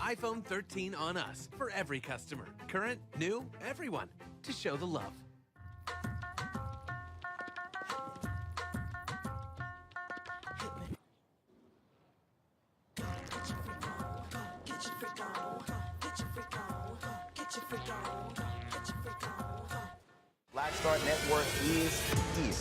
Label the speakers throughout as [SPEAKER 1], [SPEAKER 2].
[SPEAKER 1] iPhone 13 on us for every customer. Current, new, everyone. To show the love.
[SPEAKER 2] Black Star Network is here.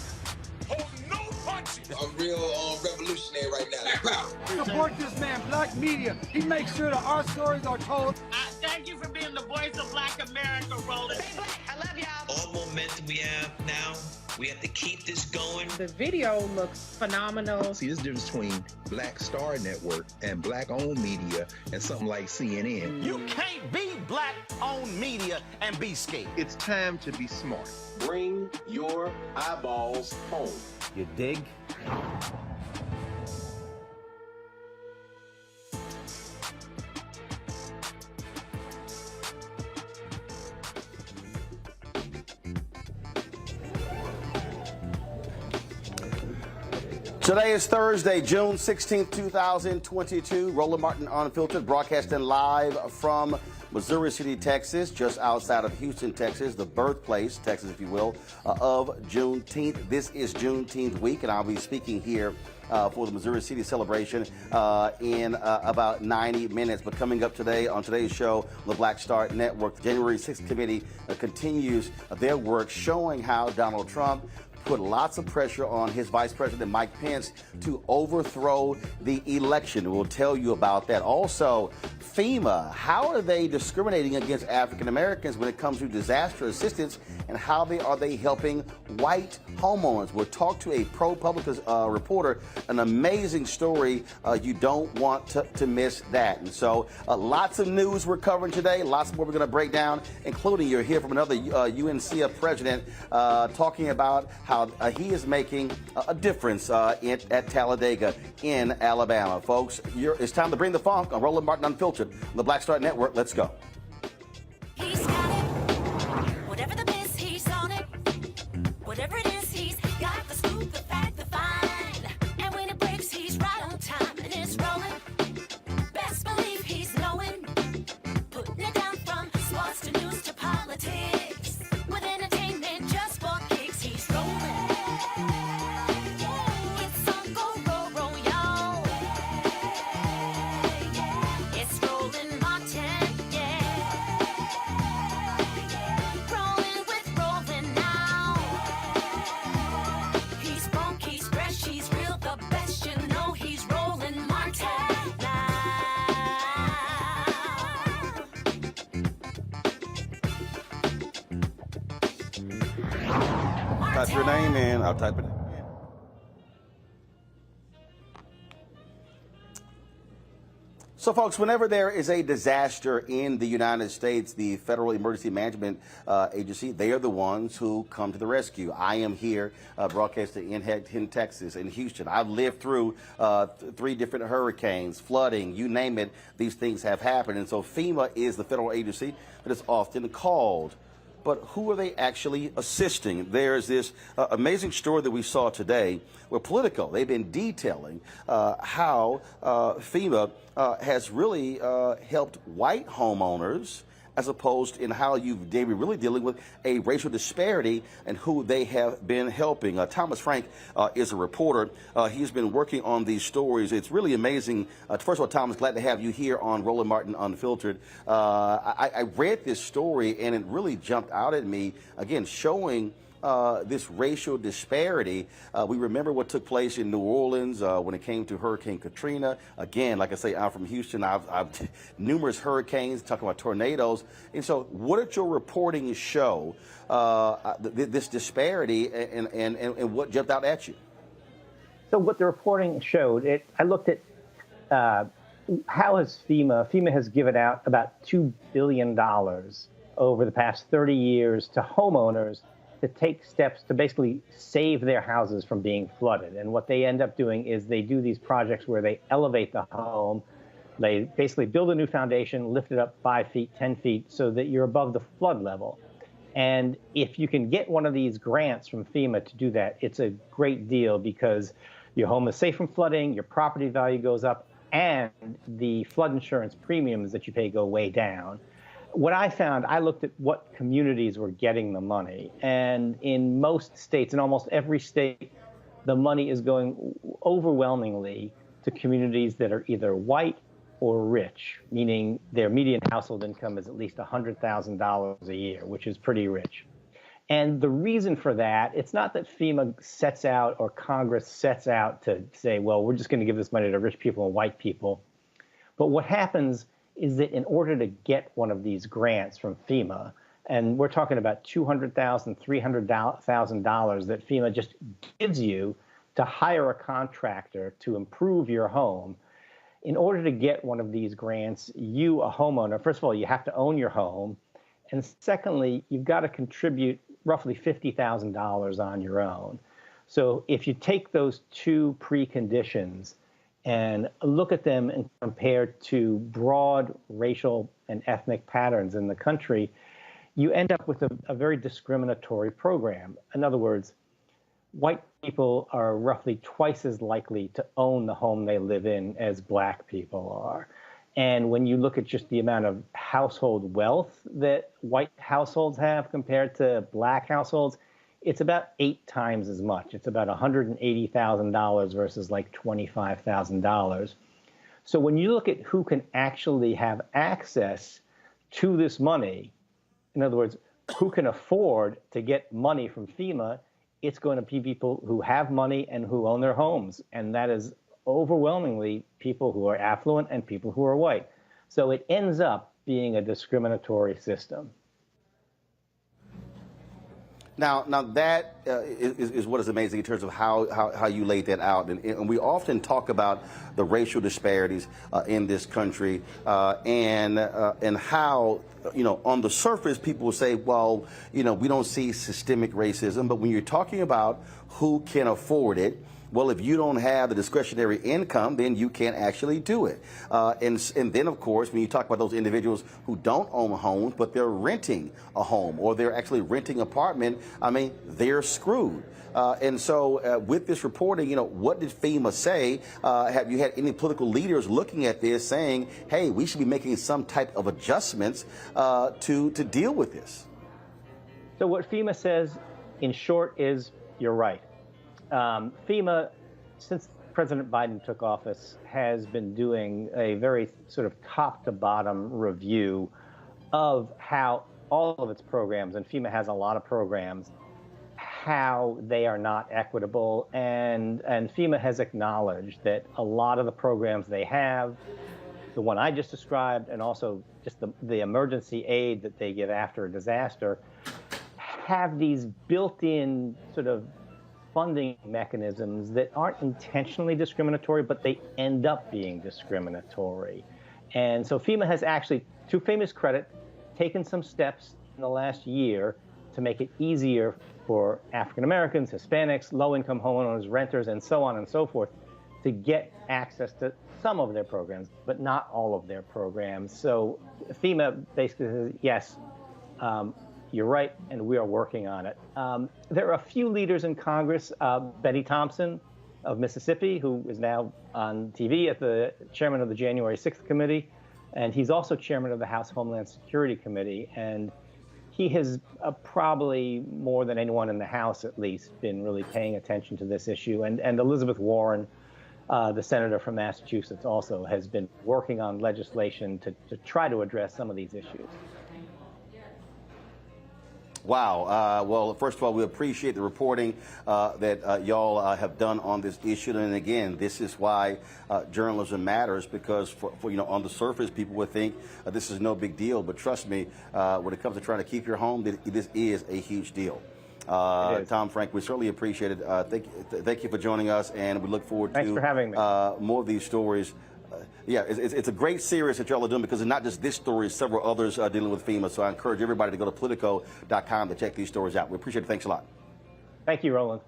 [SPEAKER 3] Oh, no punches!
[SPEAKER 4] I'm real revolutionary right now.
[SPEAKER 5] Support this man, Black Media. He makes sure that our stories are told.
[SPEAKER 6] Thank you for being the voice of Black America, Roland.
[SPEAKER 7] Stay black. I love y'all.
[SPEAKER 8] All momentum we have now, we have to keep this going.
[SPEAKER 9] The video looks phenomenal.
[SPEAKER 10] See, this difference between Black Star Network and black-owned media and something like CNN.
[SPEAKER 2] You can't be black-owned media and be scared.
[SPEAKER 10] It's time to be smart.
[SPEAKER 11] Bring your eyeballs home.
[SPEAKER 2] You dig? Today is Thursday, June 16th, 2022. Roland Martin Unfiltered, broadcasting live from Missouri City, Texas, just outside of Houston, Texas, the birthplace, Texas, if you will, of Juneteenth. This is Juneteenth week, and I'll be speaking here for the Missouri City celebration in about 90 minutes. But coming up today on today's show, the Black Star Network, the January 6th committee continues their work showing how Donald Trump put lots of pressure on his Vice President Mike Pence to overthrow the election. We'll tell you about that. Also, FEMA, how are they discriminating against African Americans when it comes to disaster assistance, and how are they helping white homeowners? We'll talk to a ProPublica reporter, an amazing story. You don't want to miss that. And so lots of news we're covering today, lots more we're going to break down, including you'll hear from another UNCF president talking about how he is making a difference at Talladega in Alabama. Folks, it's time to bring the funk on Roland Martin Unfiltered on the Black Star Network. Let's go.
[SPEAKER 12] He's got it. Whatever the biz, he's on it. Whatever it is, he's got the scoop, the fact, the find. And when it breaks, he's right on time and it's rolling. Best believe he's knowing. Putting it down from sports to news to politics. With entertainment just for kicks, he's rolling. It's on go, roll, y'all. It's Roland Martin, yeah. Rolling with Roland now. He's funk, he's fresh, he's real, the best, you know he's Roland Martin now.
[SPEAKER 2] Type your name in. I'll type it in. So, folks, whenever there is a disaster in the United States, the Federal Emergency Management Agency, they are the ones who come to the rescue. I am here broadcasting in Texas, in Houston. I've lived through 3 different hurricanes, flooding, you name it, these things have happened. And so FEMA is the federal agency that is often called. But who are they actually assisting? There's this amazing story that we saw today where Politico, they've been detailing how FEMA has really helped white homeowners, as opposed in how they were really dealing with a racial disparity and who they have been helping. Thomas Frank is a reporter. He's been working on these stories. It's really amazing. First of all, Thomas, glad to have you here on Roland Martin Unfiltered. I read this story and it really jumped out at me, again, showing this racial disparity. We remember what took place in New Orleans when it came to Hurricane Katrina. Again, like I say, I'm from Houston. I've numerous hurricanes, talking about tornadoes. And so what did your reporting show, this disparity, and what jumped out at you?
[SPEAKER 13] So what the reporting showed, I looked at how has FEMA has given out about $2 billion over the past 30 years to homeowners to take steps to basically save their houses from being flooded. And what they end up doing is they do these projects where they elevate the home. They basically build a new foundation, lift it up 5 feet, 10 feet, so that you're above the flood level. And if you can get one of these grants from FEMA to do that, it's a great deal because your home is safe from flooding, your property value goes up, and the flood insurance premiums that you pay go way down. What I found, I looked at what communities were getting the money, and in most states, in almost every state, the money is going overwhelmingly to communities that are either white or rich, meaning their median household income is at least $100,000 a year, which is pretty rich. And the reason for that, it's not that FEMA sets out or Congress sets out to say, well, we're just going to give this money to rich people and white people. But what happens is that in order to get one of these grants from FEMA, and we're talking about $200,000, $300,000 that FEMA just gives you to hire a contractor to improve your home, in order to get one of these grants, you, a homeowner, first of all, you have to own your home. And secondly, you've got to contribute roughly $50,000 on your own. So if you take those two preconditions and look at them and compare to broad racial and ethnic patterns in the country, you end up with a very discriminatory program. In other words, white people are roughly twice as likely to own the home they live in as black people are. And when you look at just the amount of household wealth that white households have compared to black households, it's about 8 times as much. It's about $180,000 versus like $25,000. So when you look at who can actually have access to this money, in other words, who can afford to get money from FEMA, it's going to be people who have money and who own their homes. And that is overwhelmingly people who are affluent and people who are white. So it ends up being a discriminatory system.
[SPEAKER 2] Now that is what is amazing in terms of how you laid that out. And we often talk about the racial disparities in this country and how, on the surface, people will say, well, we don't see systemic racism. But when you're talking about who can afford it, well, if you don't have the discretionary income, then you can't actually do it. And then, of course, when you talk about those individuals who don't own homes, but they're renting a home or they're actually renting an apartment, I mean, they're screwed. And so with this reporting, what did FEMA say? Have you had any political leaders looking at this saying, hey, we should be making some type of adjustments to deal with this?
[SPEAKER 13] So what FEMA says, in short, is you're right. FEMA, since President Biden took office, has been doing a very sort of top-to-bottom review of how all of its programs, and FEMA has a lot of programs, how they are not equitable. And FEMA has acknowledged that a lot of the programs they have, the one I just described, and also just the emergency aid that they give after a disaster, have these built-in sort of funding mechanisms that aren't intentionally discriminatory, but they end up being discriminatory. And so FEMA has actually, to FEMA's credit, taken some steps in the last year to make it easier for African Americans, Hispanics, low-income homeowners, renters, and so on and so forth to get access to some of their programs, but not all of their programs. So FEMA basically says, yes, you're right, and we are working on it. There are a few leaders in Congress, Benny Thompson of Mississippi, who is now on TV as the chairman of the January 6th committee, and he's also chairman of the House Homeland Security Committee. And he has probably more than anyone in the House, at least, been really paying attention to this issue. And Elizabeth Warren, the senator from Massachusetts, also has been working on legislation to try to address some of these issues.
[SPEAKER 2] Wow. Well, first of all, we appreciate the reporting that y'all have done on this issue. And again, this is why journalism matters, because for on the surface, people would think this is no big deal. But trust me, when it comes to trying to keep your home, this is a huge deal. Tom, Frank, we certainly appreciate it. Thank you for joining us, and we look forward
[SPEAKER 13] Thanks
[SPEAKER 2] to
[SPEAKER 13] for having me.
[SPEAKER 2] More of these stories. Yeah, it's a great series that y'all are doing, because it's not just this story, several others dealing with FEMA. So I encourage everybody to go to Politico.com to check these stories out. We appreciate it. Thanks a lot.
[SPEAKER 13] Thank you, Roland.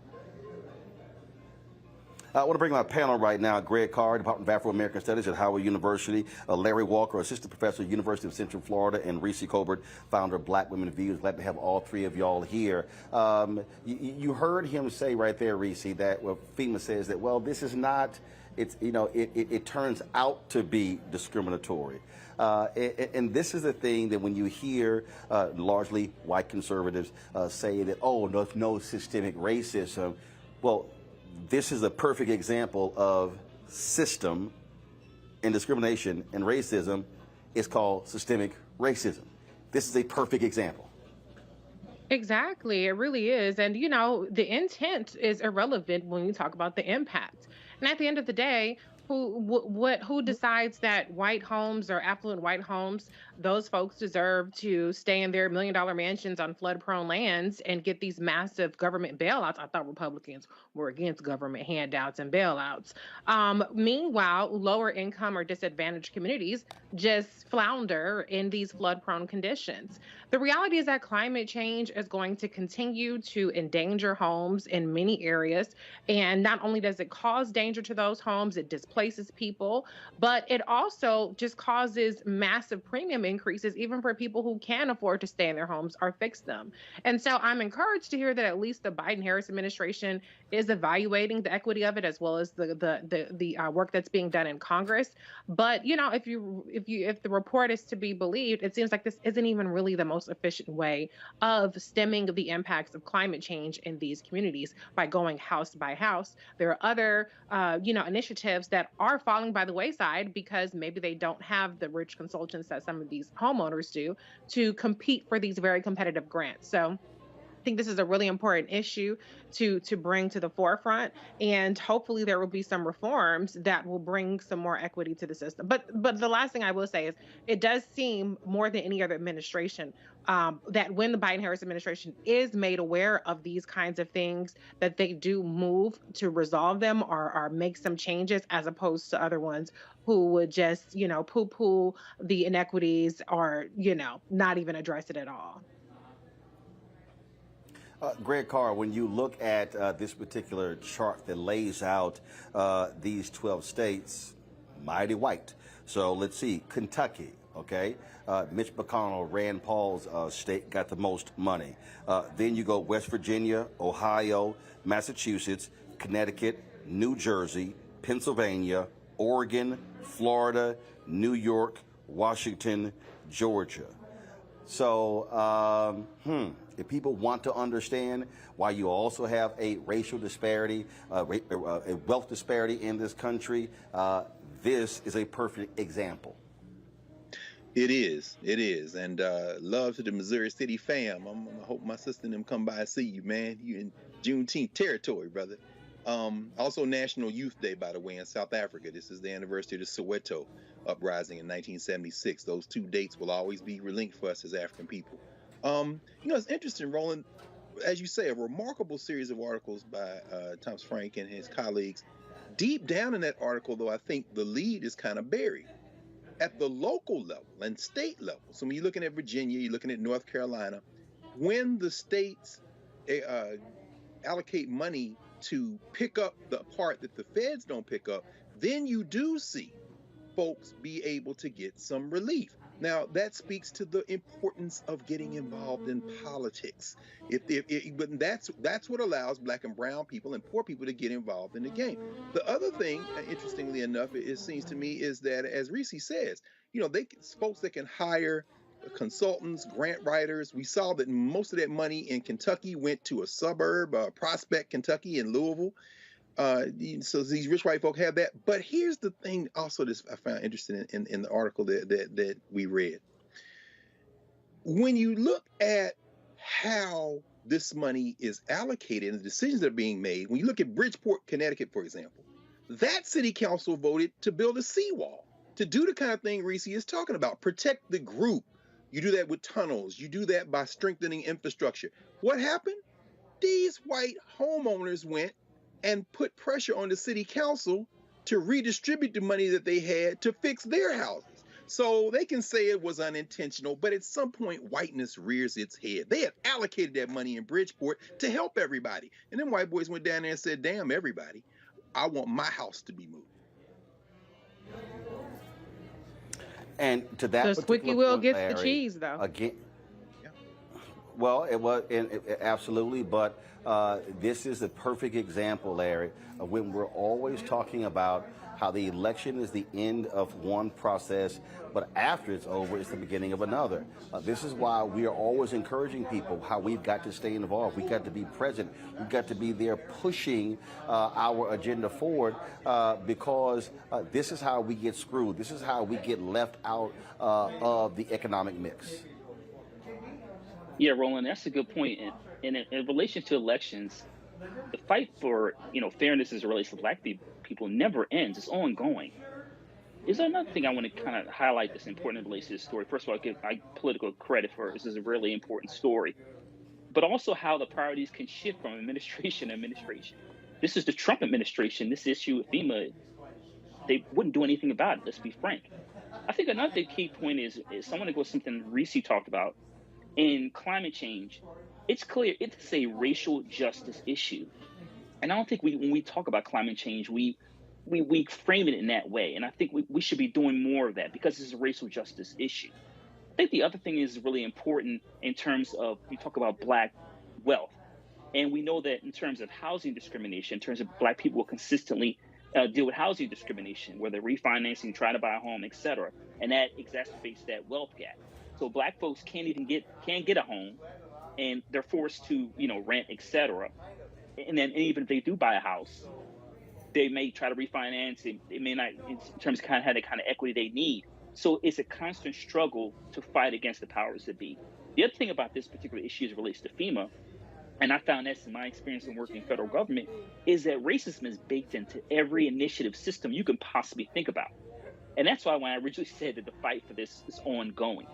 [SPEAKER 2] I want to bring my panel right now. Greg Carr, Department of Afro-American Studies at Howard University. Larry Walker, Assistant Professor at University of Central Florida. And Reese Colbert, founder of Black Women Views. Glad to have all three of y'all here. You heard him say right there, Reese, that FEMA says that, well, this is not it turns out to be discriminatory. And this is the thing that when you hear largely white conservatives say that, oh, no systemic racism, well, this is a perfect example of system and discrimination and racism is called systemic racism. This is a perfect example.
[SPEAKER 9] Exactly, it really is. And, the intent is irrelevant when you talk about the impact. And at the end of the day, who decides that white homes or affluent white homes, those folks deserve to stay in their $1 million mansions on flood-prone lands and get these massive government bailouts? I thought Republicans were against government handouts and bailouts. Meanwhile, lower income or disadvantaged communities just flounder in these flood-prone conditions. The reality is that climate change is going to continue to endanger homes in many areas. And not only does it cause danger to those homes, it displaces people, but it also just causes massive premium increases, even for people who can afford to stay in their homes or fix them. And so I'm encouraged to hear that at least the Biden-Harris administration is evaluating the equity of it, as well as the work that's being done in Congress. But if the report is to be believed, it seems like this isn't even really the most efficient way of stemming the impacts of climate change in these communities by going house by house. There are other initiatives that are falling by the wayside because maybe they don't have the rich consultants that some of these homeowners do to compete for these very competitive grants. So I think this is a really important issue to bring to the forefront, and hopefully there will be some reforms that will bring some more equity to the system. But the last thing I will say is it does seem more than any other administration that when the Biden-Harris administration is made aware of these kinds of things, that they do move to resolve them or make some changes, as opposed to other ones who would just, poo-poo the inequities or, not even address it at all.
[SPEAKER 2] Greg Carr, when you look at this particular chart that lays out these 12 states, mighty white. So let's see, Kentucky, okay? Mitch McConnell, Rand Paul's state, got the most money. Then you go West Virginia, Ohio, Massachusetts, Connecticut, New Jersey, Pennsylvania, Oregon, Florida, New York, Washington, Georgia. So, if people want to understand why you also have a racial disparity, a wealth disparity in this country, this is a perfect example.
[SPEAKER 10] It is. And love to the Missouri City fam. I hope my sister and them come by and see you, man. You in Juneteenth territory, brother. Also National Youth Day, by the way, in South Africa. This is the anniversary of the Soweto uprising in 1976. Those two dates will always be linked for us as African people. It's interesting, Roland, as you say, a remarkable series of articles by Thomas Frank and his colleagues. Deep down in that article, though, I think the lead is kind of buried. At the local level and state level, so when you're looking at Virginia, you're looking at North Carolina, when the states allocate money to pick up the part that the feds don't pick up, then you do see folks be able to get some relief. Now, that speaks to the importance of getting involved in politics. But that's what allows black and brown people and poor people to get involved in the game. The other thing, interestingly enough, it seems to me, is that, as Reese says, folks that can hire consultants, grant writers. We saw that most of that money in Kentucky went to a suburb, Prospect, Kentucky, in Louisville. So these rich white folk have that. But here's the thing also that I found interesting in the article that we read. When you look at how this money is allocated and the decisions that are being made, when you look at Bridgeport, Connecticut, for example, that city council voted to build a seawall, to do the kind of thing Reese is talking about, protect the group. You do that with tunnels. You do that by strengthening infrastructure. What happened? These white homeowners went and put pressure on the city council to redistribute the money that they had to fix their houses. So they can say it was unintentional, but at some point, whiteness rears its head. They had allocated that money in Bridgeport to help everybody. And then white boys went down there and said, damn, everybody, I want my house to be moved.
[SPEAKER 2] And to that,
[SPEAKER 9] the squeaky wheel gets the cheese, though.
[SPEAKER 2] Again, well, it was absolutely, but this is a perfect example, Larry, of when we're always talking about how the election is the end of one process, but after it's over, it's the beginning of another. This is why we are always encouraging people how we've got to stay involved. We've got to be present. We've got to be there pushing our agenda forward because this is how we get screwed. This is how we get left out of the economic mix.
[SPEAKER 7] Yeah, Roland, that's a good point. And in relation to elections, the fight for fairness as it relates to Black people never ends. It's ongoing. Is there another thing I want to kind of highlight that's important in relation to this story? First of all, I give Politico credit for this is a really important story, but also how the priorities can shift from administration to administration. This is the Trump administration. This issue with FEMA, they wouldn't do anything about it. Let's be frank. I think another key point is someone to go something Reese talked about in climate change. It's clear it's a racial justice issue. And I don't think when we talk about climate change, we frame it in that way. And I think we should be doing more of that because it's a racial justice issue. I think the other thing is really important in terms of, we talk about Black wealth. And we know that in terms of housing discrimination, in terms of Black people will consistently deal with housing discrimination, whether refinancing, trying to buy a home, et cetera. And that exacerbates that wealth gap. So Black folks can't get a home, and they're forced to, rent, et cetera. And then even if they do buy a house, they may try to refinance. It may not, in terms of kind of have the kind of equity they need. So it's a constant struggle to fight against the powers that be. The other thing about this particular issue as it relates to FEMA, and I found this in my experience in working in federal government, is that racism is baked into every initiative system you can possibly think about. And that's why when I originally said that the fight for this is ongoing,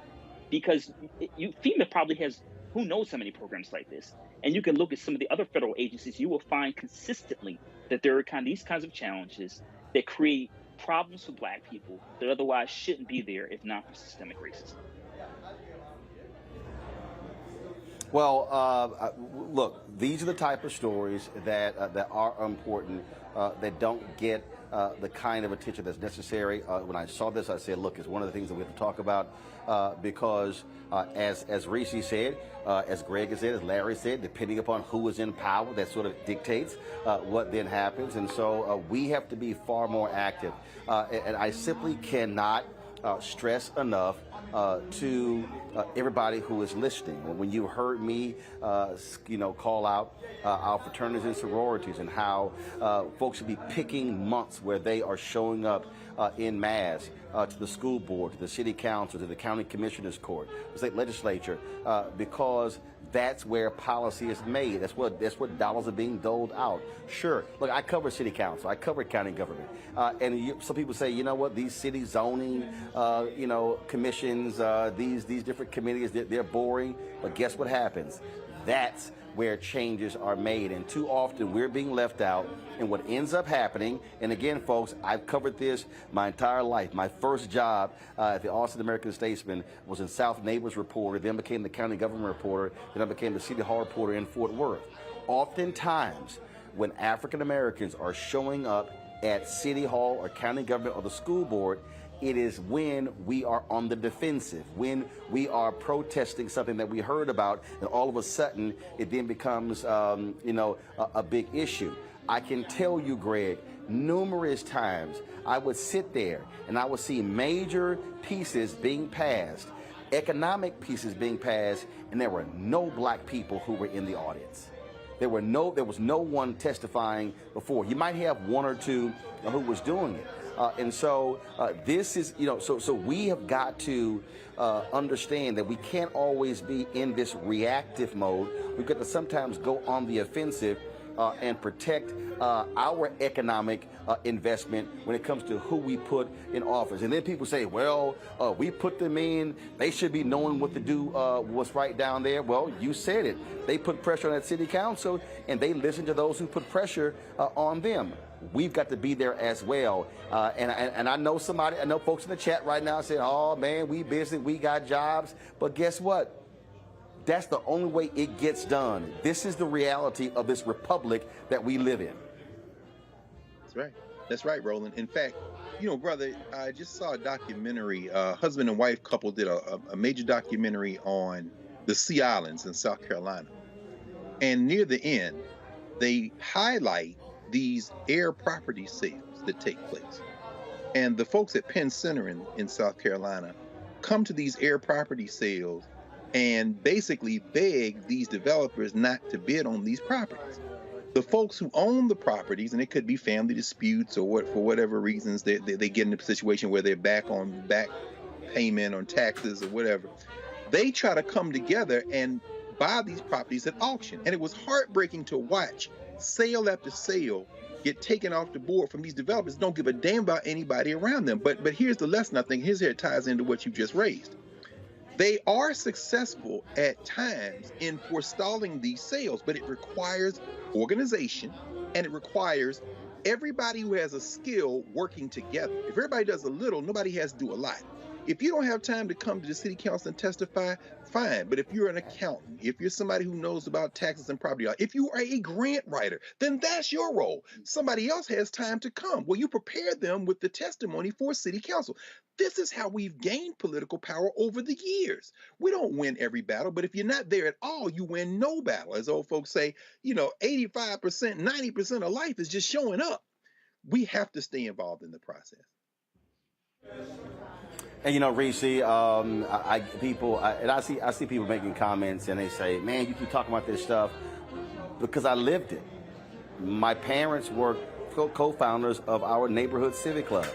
[SPEAKER 7] because FEMA probably has who knows how many programs like this. And you can look at some of the other federal agencies, you will find consistently that there are these kinds of challenges that create problems for Black people that otherwise shouldn't be there if not for systemic racism.
[SPEAKER 2] Well, look, these are the type of stories that are important, that don't get the kind of attention that's necessary. When I saw this, I said, look, it's one of the things that we have to talk about because, as Reese said, as Greg has said, as Larry said, depending upon who is in power, that sort of dictates what then happens. And so we have to be far more active. And I simply cannot stress enough to everybody who is listening. When you heard me, call out our fraternities and sororities and how folks should be picking months where they are showing up en masse to the school board, to the city council, to the county commissioners court, the state legislature, because that's where policy is made. That's what dollars are being doled out. Sure, look, I cover city council, I cover county government, and some people say, you know what, these city zoning, commissions, these different committees, they're boring. But guess what happens? That's where changes are made, and too often we're being left out. And what ends up happening, and again, folks, I've covered this my entire life. My first job at the Austin American-Statesman was in South Neighbors reporter, then became the county government reporter, then I became the city hall reporter in Fort Worth. Oftentimes, when African Americans are showing up at city hall or county government or the school board, it is when we are on the defensive, when we are protesting something that we heard about, and all of a sudden it then becomes, a big issue. I can tell you, Greg, numerous times I would sit there and I would see major pieces being passed, economic pieces being passed, and there were no Black people who were in the audience. There was no one testifying before. You might have one or two who was doing it. And so this is, so we have got to understand that we can't always be in this reactive mode. We've got to sometimes go on the offensive and protect our economic investment when it comes to who we put in office. And then people say, well, we put them in, they should be knowing what to do, what's right down there. Well, you said it. They put pressure on that city council, and they listen to those who put pressure on them. We've got to be there as well. And I know folks in the chat right now saying, oh, man, we busy, we got jobs. But guess what? That's the only way it gets done. This is the reality of this republic that we live in.
[SPEAKER 10] That's right. That's right, Roland. In fact, brother, I just saw a documentary. Husband and wife couple did a major documentary on the Sea Islands in South Carolina. And near the end, they highlight these air property sales that take place. And the folks at Penn Center in South Carolina come to these air property sales and basically beg these developers not to bid on these properties. The folks who own the properties, and it could be family disputes or what, for whatever reasons, they get in a situation where they're back payment on taxes or whatever, they try to come together and buy these properties at auction. And it was heartbreaking to watch sale after sale get taken off the board from these developers. Don't give a damn about anybody around them. But here's the lesson, I think. Here's how it ties into what you just raised. They are successful at times in forestalling these sales, but it requires organization and it requires everybody who has a skill working together. If everybody does a little, nobody has to do a lot. If you don't have time to come to the city council and testify, fine. But if you're an accountant, if you're somebody who knows about taxes and property law, if you are a grant writer, then that's your role. Somebody else has time to come. Well, you prepare them with the testimony for city council. This is how we've gained political power over the years. We don't win every battle, but if you're not there at all, you win no battle. As old folks say, 85%, 90% of life is just showing up. We have to stay involved in the process.
[SPEAKER 2] And Reese, I see people making comments and they say, "Man, you keep talking about this stuff," because I lived it. My parents were co-founders of our neighborhood civic club.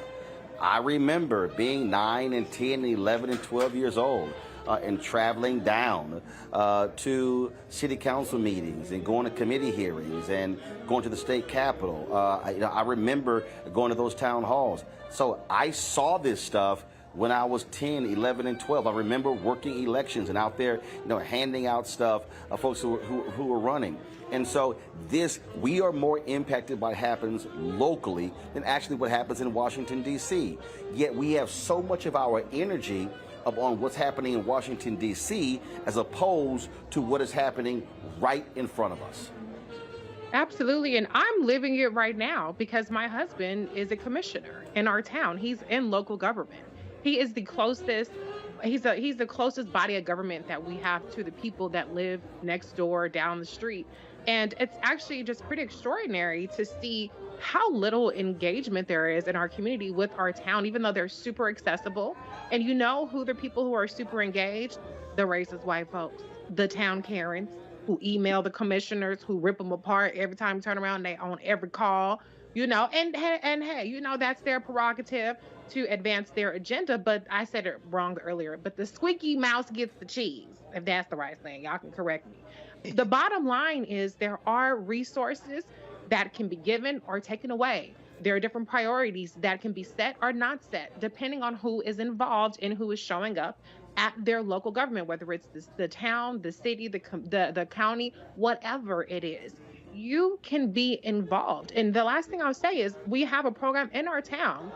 [SPEAKER 2] I remember being 9 and 10 and 11 and 12 years old and traveling down to city council meetings and going to committee hearings and going to the state capitol. I remember going to those town halls. So I saw this stuff when I was 10, 11, and 12. I remember working elections and out there, handing out stuff, folks who were running. And so we are more impacted by what happens locally than actually what happens in Washington, D.C. Yet we have so much of our energy on what's happening in Washington, D.C. as opposed to what is happening right in front of us.
[SPEAKER 9] Absolutely. And I'm living it right now because my husband is a commissioner in our town. He's in local government. He is the closest, he's the closest body of government that we have to the people that live next door, down the street. And it's actually just pretty extraordinary to see how little engagement there is in our community with our town, even though they're super accessible. And you know who the people who are super engaged? The racist white folks, the town Karens who email the commissioners, who rip them apart every time you turn around, they on every call, and hey, that's their prerogative to advance their agenda. But I said it wrong earlier, but the squeaky mouse gets the cheese, if that's the right thing. Y'all can correct me. The bottom line is there are resources that can be given or taken away. There are different priorities that can be set or not set, depending on who is involved and who is showing up at their local government, whether it's the town, the city, the county, whatever it is. You can be involved. And the last thing I'll say is we have a program in our town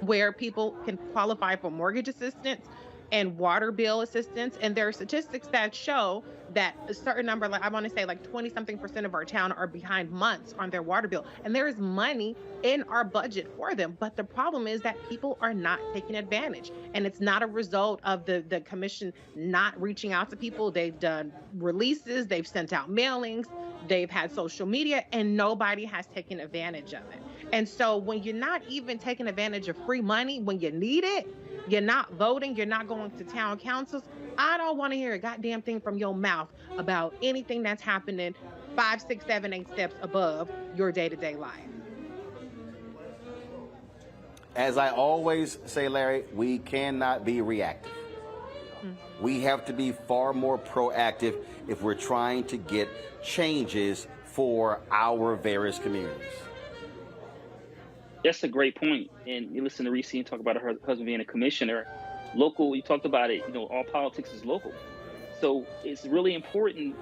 [SPEAKER 9] where people can qualify for mortgage assistance and water bill assistance. And there are statistics that show that a certain number, I want to say 20-something% of our town are behind months on their water bill. And there is money in our budget for them. But the problem is that people are not taking advantage. And it's not a result of the commission not reaching out to people. They've done releases, they've sent out mailings, they've had social media, and nobody has taken advantage of it. And so when you're not even taking advantage of free money when you need it, you're not voting, you're not going to town councils, I don't want to hear a goddamn thing from your mouth about anything that's happening 5, 6, 7, 8 steps above your day-to-day life.
[SPEAKER 2] As I always say, Larry, we cannot be reactive. We have to be far more proactive if we're trying to get changes for our various communities.
[SPEAKER 7] That's a great point. And you listen to Reese and talk about her husband being a commissioner. Local, you talked about it, all politics is local. So it's really important,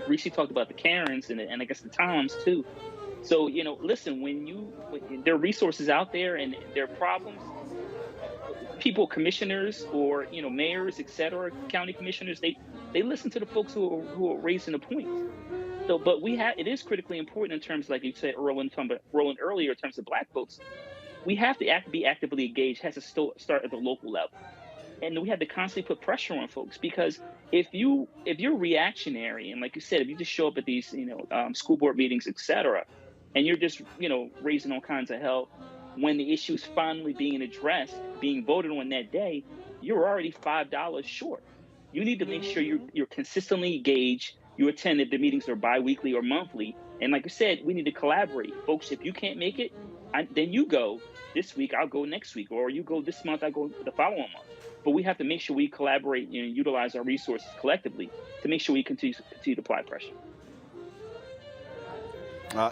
[SPEAKER 7] Reese talked about the Karens and I guess the Toms too. So, listen, when there are resources out there and there are problems, people, commissioners or, mayors, et cetera, county commissioners, they listen to the folks who are raising the points. So, but it is critically important in terms, like you said, Roland earlier, in terms of Black folks, we have to be actively engaged. It has to start at the local level. And we have to constantly put pressure on folks, because if you're reactionary, and like you said, if you just show up at these, school board meetings, et cetera, and you're just, raising all kinds of hell, when the issue is finally being addressed, being voted on that day, you're already $5 short. You need to make sure you're consistently engaged, you attend if the meetings are bi-weekly or monthly. And like I said, we need to collaborate. Folks, if you can't make it, then you go this week, I'll go next week, or you go this month, I go the following month. But we have to make sure we collaborate and utilize our resources collectively to make sure we continue to apply pressure.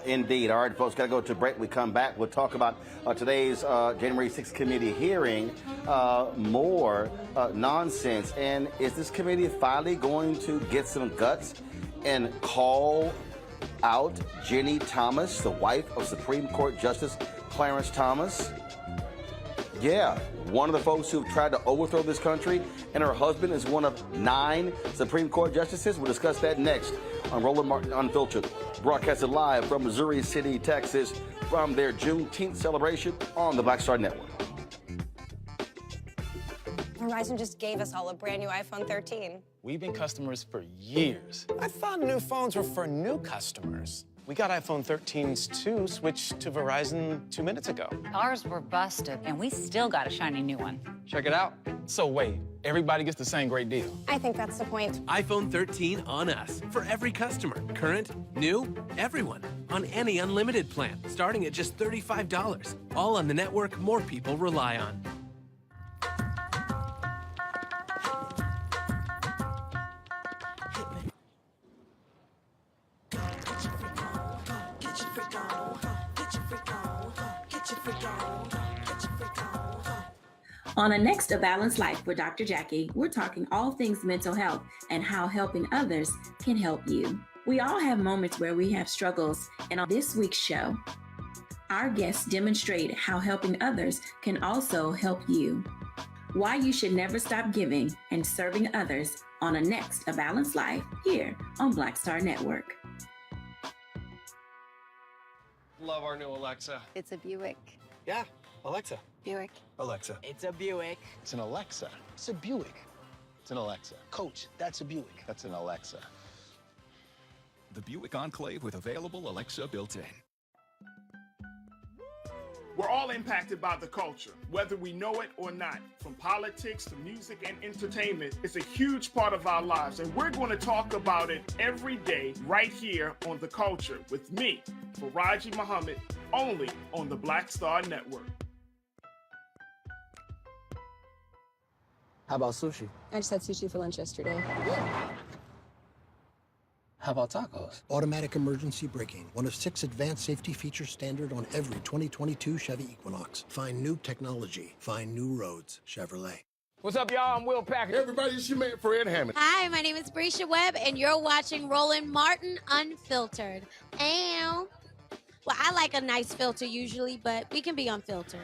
[SPEAKER 2] Indeed. All right, folks, got to go to break. We come back. We'll talk about today's January 6th committee hearing, more nonsense. And is this committee finally going to get some guts and call out Ginny Thomas, the wife of Supreme Court Justice Clarence Thomas? Yeah, one of the folks who've tried to overthrow this country, and her husband is one of 9 Supreme Court justices. We'll discuss that next on Roland Martin Unfiltered, broadcasted live from Missouri City, Texas, from their Juneteenth celebration on the Black Star Network.
[SPEAKER 14] Verizon just gave us all a brand new iPhone 13.
[SPEAKER 15] We've been customers for years. I thought new phones were for new customers. We got iPhone 13s too, switched to Verizon 2 minutes ago.
[SPEAKER 16] Ours were busted, and we still got a shiny new one.
[SPEAKER 15] Check it out. So wait, everybody gets the same great deal?
[SPEAKER 14] I think that's the point.
[SPEAKER 1] iPhone 13 on us for every customer. Current, new, everyone. On any unlimited plan, starting at just $35. All on the network more people rely on.
[SPEAKER 17] On the next A Balanced Life with Dr. Jackie, we're talking all things mental health and how helping others can help you. We all have moments where we have struggles, and on this week's show, our guests demonstrate how helping others can also help you. Why you should never stop giving and serving others on a next A Balanced Life here on Black Star Network.
[SPEAKER 18] Love our new Alexa.
[SPEAKER 19] It's a Buick.
[SPEAKER 18] Yeah, Alexa.
[SPEAKER 19] Buick.
[SPEAKER 18] Alexa.
[SPEAKER 19] It's a Buick.
[SPEAKER 18] It's an Alexa. It's a Buick. It's an Alexa. Coach, that's a Buick. That's an Alexa.
[SPEAKER 20] The Buick Enclave with available Alexa built in.
[SPEAKER 3] We're all impacted by the culture, whether we know it or not. From politics to music and entertainment, it's a huge part of our lives, and we're going to talk about it every day right here on The Culture with me, Faraji Muhammad, only on the Black Star Network.
[SPEAKER 18] How about sushi?
[SPEAKER 19] I just had sushi for lunch yesterday.
[SPEAKER 18] How about tacos?
[SPEAKER 21] Automatic emergency braking, one of 6 advanced safety features standard on every 2022 Chevy Equinox. Find new technology. Find new roads. Chevrolet.
[SPEAKER 18] What's up, y'all? I'm Will Packer.
[SPEAKER 3] Everybody, it's your man, Fred Hammond.
[SPEAKER 22] Hi, my name is Brescia Webb, and you're watching Roland Martin Unfiltered. And, well, I like a nice filter usually, but we can be unfiltered.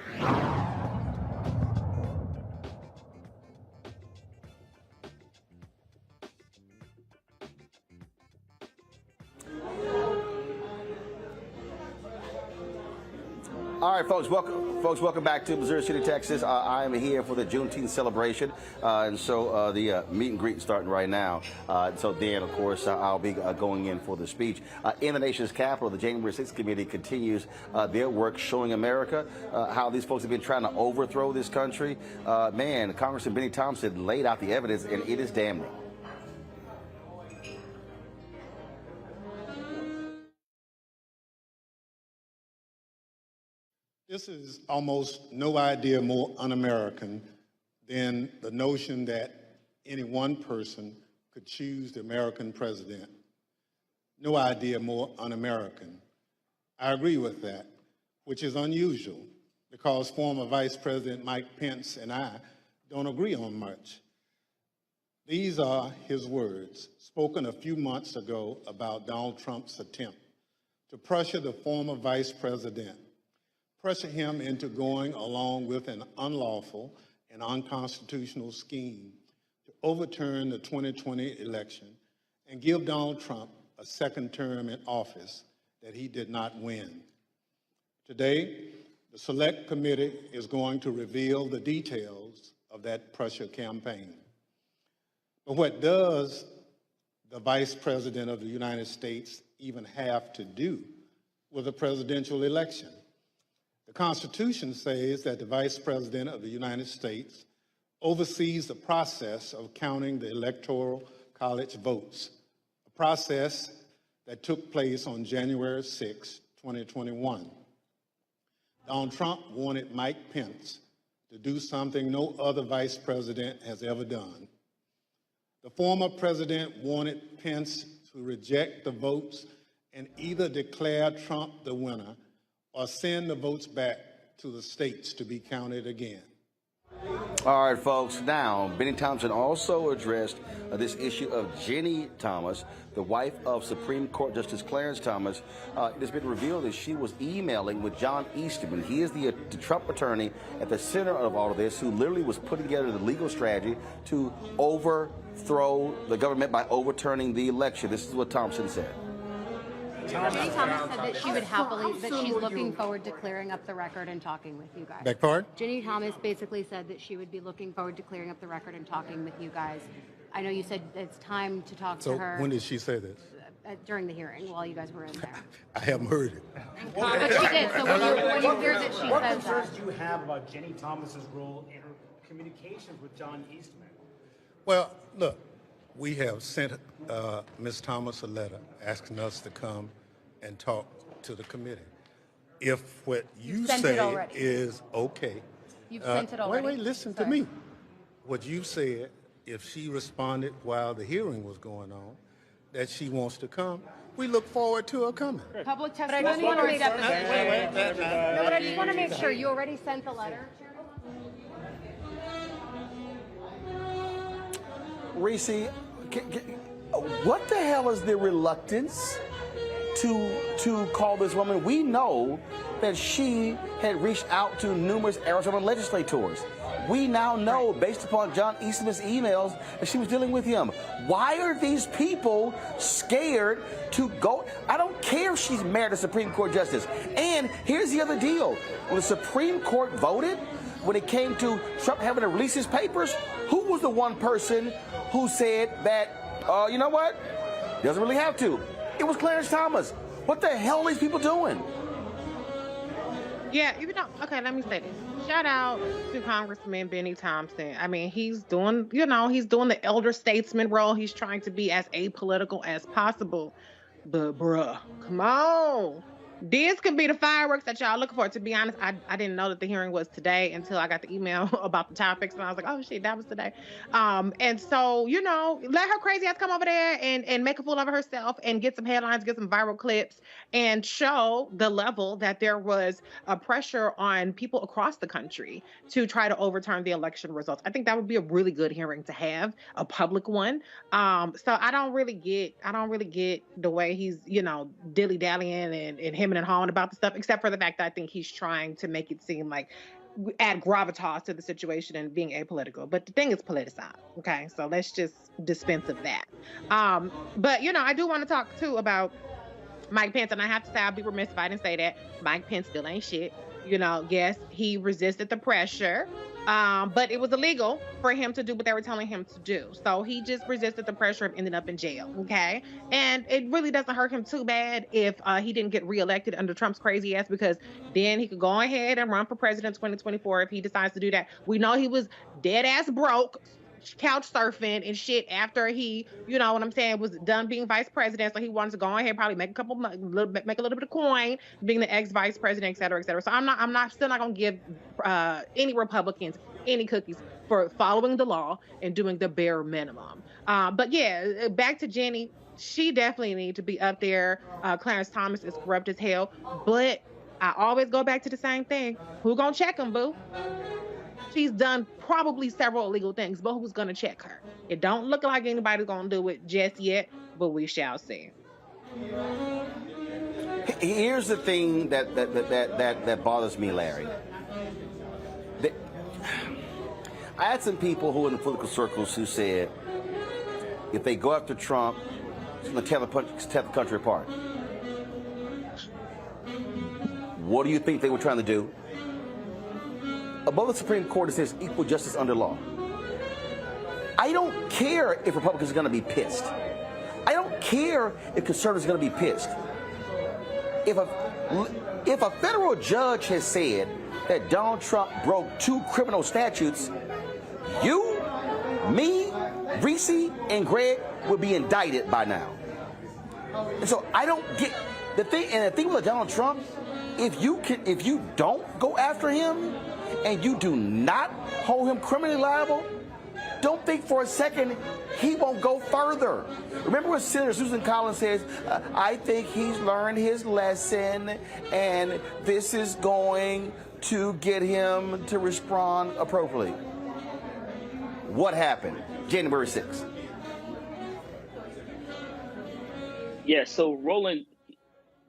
[SPEAKER 2] All right, folks, welcome back to Missouri City, Texas. I am here for the Juneteenth celebration, and so the meet and greet is starting right now. So then, of course, I'll be going in for the speech. In the nation's capital, the January 6th committee continues their work showing America how these folks have been trying to overthrow this country. Man, Congressman Benny Thompson laid out the evidence, and it is damning.
[SPEAKER 23] This is almost no idea more un-American than the notion that any one person could choose the American president. No idea more un-American. I agree with that, which is unusual because former Vice President Mike Pence and I don't agree on much. These are his words, spoken a few months ago about Donald Trump's attempt to pressure the former vice president, pressure him into going along with an unlawful and unconstitutional scheme to overturn the 2020 election and give Donald Trump a second term in office that he did not win. Today, the Select Committee is going to reveal the details of that pressure campaign. But what does the Vice President of the United States even have to do with a presidential election? The Constitution says that the Vice President of the United States oversees the process of counting the Electoral College votes, a process that took place on January 6, 2021. Donald Trump wanted Mike Pence to do something no other vice president has ever done. The former president wanted Pence to reject the votes and either declare Trump the winner or send the votes back to the states to be counted again.
[SPEAKER 2] All right, folks. Now, Benny Thompson also addressed this issue of Ginny Thomas, the wife of Supreme Court Justice Clarence Thomas. It has been revealed that she was emailing with John Eastman. He is the Trump attorney at the center of all of this, who literally was putting together the legal strategy to overthrow the government by overturning the election. This is what Thompson said.
[SPEAKER 4] Ginny Thomas said that she would happily, that she's looking forward to clearing up the record and talking with you guys.
[SPEAKER 23] Beg pardon?
[SPEAKER 4] Ginny Thomas basically said that she would be looking forward to clearing up the record and talking with you guys. I know you said it's time to talk to her.
[SPEAKER 23] So when did she say this?
[SPEAKER 4] During the hearing, while you guys were in there.
[SPEAKER 23] I haven't heard it.
[SPEAKER 4] But she did. So when you hear that she
[SPEAKER 5] what
[SPEAKER 4] says
[SPEAKER 5] concerns
[SPEAKER 4] that.
[SPEAKER 5] do you have about Ginny Thomas's role in her communications with John Eastman?
[SPEAKER 23] Well, look, we have sent Ms. Thomas a letter asking us to come and talk to the committee. If what you say is okay.
[SPEAKER 4] You've sent it already?
[SPEAKER 23] Wait, listen to me. What you said, if she responded while the hearing was going on, that she wants to come, we look forward to her coming.
[SPEAKER 4] Public testimony. But I just want to make sure you already sent the letter.
[SPEAKER 2] Reese, what the hell is the reluctance to call this woman? We know that she had reached out to numerous Arizona legislators. We now know, based upon John Eastman's emails, that she was dealing with him. Why are these people scared to go? I don't care if she's married to a Supreme Court justice. And here's the other deal. When the Supreme Court voted, when it came to Trump having to release his papers, who was the one person who said that, you know what, doesn't really have to? It was Clarence Thomas. What the hell are these people doing?
[SPEAKER 9] Yeah, okay, let me say this. Shout out to Congressman Benny Thompson. I mean, he's doing the elder statesman role. He's trying to be as apolitical as possible. But bruh, come on. This could be the fireworks that y'all looking for. To be honest, I didn't know that the hearing was today until I got the email about the topics, and I was like, oh shit, that was today. And so, let her crazy ass come over there and make a fool of herself and get some headlines, get some viral clips, and show the level that there was a pressure on people across the country to try to overturn the election results. I think that would be a really good hearing to have, a public one. So I don't really get the way he's, dilly-dallying and him and hawing about the stuff, except for the fact that I think he's trying to make it seem like add gravitas to the situation and being apolitical. But the thing is politicized. Okay, so let's just dispense of that. But I do want to talk too about Mike Pence, and I have to say I'd be remiss if I didn't say that Mike Pence still ain't shit. Yes, he resisted the pressure, but it was illegal for him to do what they were telling him to do. So he just resisted the pressure and ended up in jail, okay? And it really doesn't hurt him too bad if he didn't get reelected under Trump's crazy ass, because then he could go ahead and run for president 2024 if he decides to do that. We know he was dead ass broke, couch surfing and shit after he, was done being vice president. So he wanted to go ahead, probably make a little bit of coin, being the ex-vice president, et cetera, et cetera. So I'm still not gonna give any Republicans any cookies for following the law and doing the bare minimum. But yeah, back to Ginny. She definitely needs to be up there. Clarence Thomas is corrupt as hell, but I always go back to the same thing. Who gonna check him, boo? She's done probably several illegal things, but who's gonna check her? It don't look like anybody's gonna do it just yet, but we shall see.
[SPEAKER 2] Here's the thing that bothers me, Larry. I had some people who in the political circles who said if they go after Trump, it's gonna tear the country apart. What do you think they were trying to do? Above the Supreme Court, it says equal justice under law. I don't care if Republicans are going to be pissed. I don't care if conservatives are going to be pissed. If a federal judge has said that Donald Trump broke 2 criminal statutes, you, me, Reese, and Greg would be indicted by now. And so I don't get the thing. And the thing with Donald Trump, if you don't go after him and you do not hold him criminally liable, don't think for a second he won't go further. Remember what Senator Susan Collins says, I think he's learned his lesson and this is going to get him to respond appropriately. What happened January 6th?
[SPEAKER 7] Yeah, so Roland,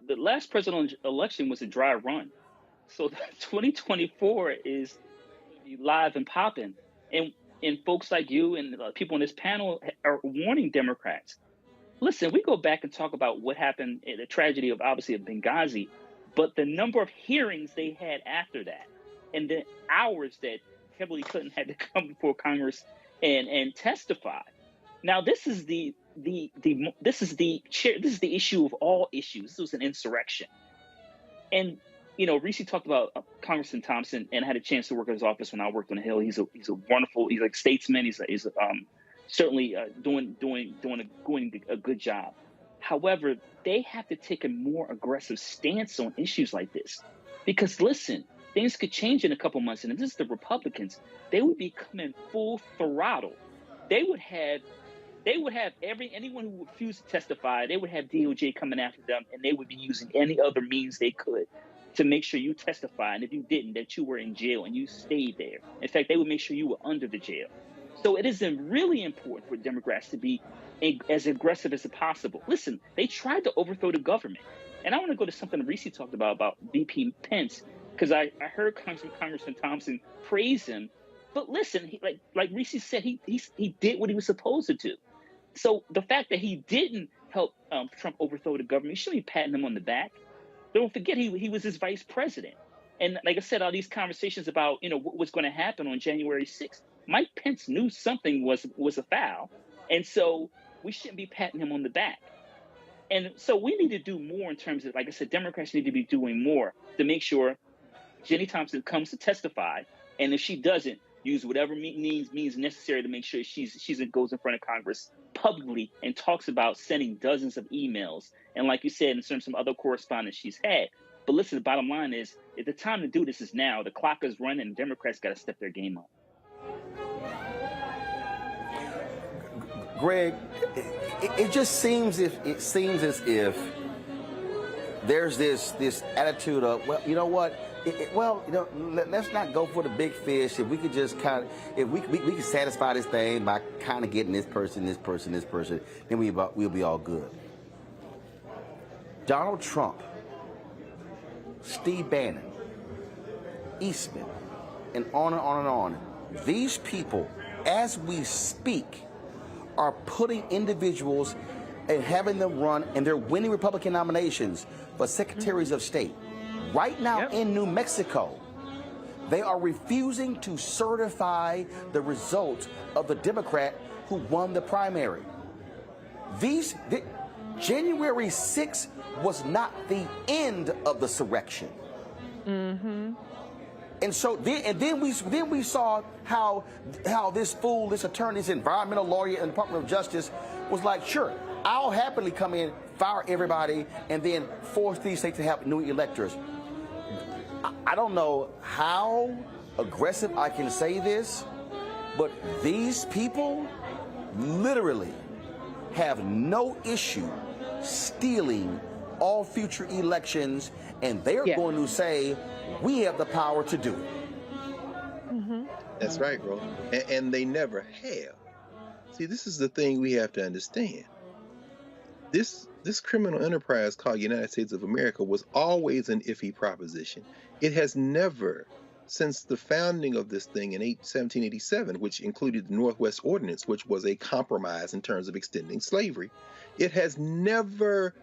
[SPEAKER 7] the last presidential election was a dry run. So 2024 is live and popping. And folks like you and people on this panel are warning Democrats. Listen, we go back and talk about what happened in the tragedy of obviously of Benghazi, but the number of hearings they had after that and the hours that Hillary Clinton had to come before Congress and testify. Now, this is the issue of all issues. This was an insurrection. And you know, Reese talked about Congressman Thompson, and I had a chance to work in his office when I worked on the Hill. He's a wonderful, he's like statesman. He's certainly doing a good job. However, they have to take a more aggressive stance on issues like this, because listen, things could change in a couple months, and if this is the Republicans, they would be coming full throttle. They would have anyone who refused to testify. They would have DOJ coming after them, and they would be using any other means they could to make sure you testify, and if you didn't, that you were in jail and you stayed there. In fact, they would make sure you were under the jail. So it is really important for Democrats to be as aggressive as possible. Listen, they tried to overthrow the government. And I want to go to something Reese talked about VP Pence, because I heard Congressman Thompson praise him. But listen, like Reese said, he did what he was supposed to do. So the fact that he didn't help Trump overthrow the government, you shouldn't be patting him on the back. Don't forget he was his vice president. And like I said, all these conversations about, you know, what was going to happen on January 6th, Mike Pence knew something was a foul. And so we shouldn't be patting him on the back. And so we need to do more in terms of, like I said, Democrats need to be doing more to make sure Jenny Thompson comes to testify. And if she doesn't, use whatever means necessary to make sure she goes in front of Congress publicly and talks about sending dozens of emails. And like you said, in terms of some other correspondence she's had. But listen, the bottom line is, if the time to do this is now, the clock is running, and Democrats got to step their game up.
[SPEAKER 2] Greg, it just seems as if there's this attitude of, well, you know what? Let's not go for the big fish. If we could just if we can satisfy this thing by kind of getting this person, then we'll be all good. Donald Trump, Steve Bannon, Eastman, and on and on and on. These people, as we speak, are putting individuals and having them run, and they're winning Republican nominations for secretaries of state. Right now in New Mexico, they are refusing to certify the results of the Democrat who won the primary. January 6th was not the end of the surrection. Mm-hmm. And so then we saw how this attorney, this environmental lawyer in the Department of Justice was like, sure, I'll happily come in, fire everybody, and then force these states to have new electors. I don't know how aggressive I can say this, but these people literally have no issue stealing all future elections, and they're going to say, we have the power to do it.
[SPEAKER 10] Mm-hmm. That's right, bro. And they never have. See, this is the thing we have to understand. This criminal enterprise called United States of America was always an iffy proposition. It has never, since the founding of this thing in 1787, which included the Northwest Ordinance, which was a compromise in terms of extending slavery, it has never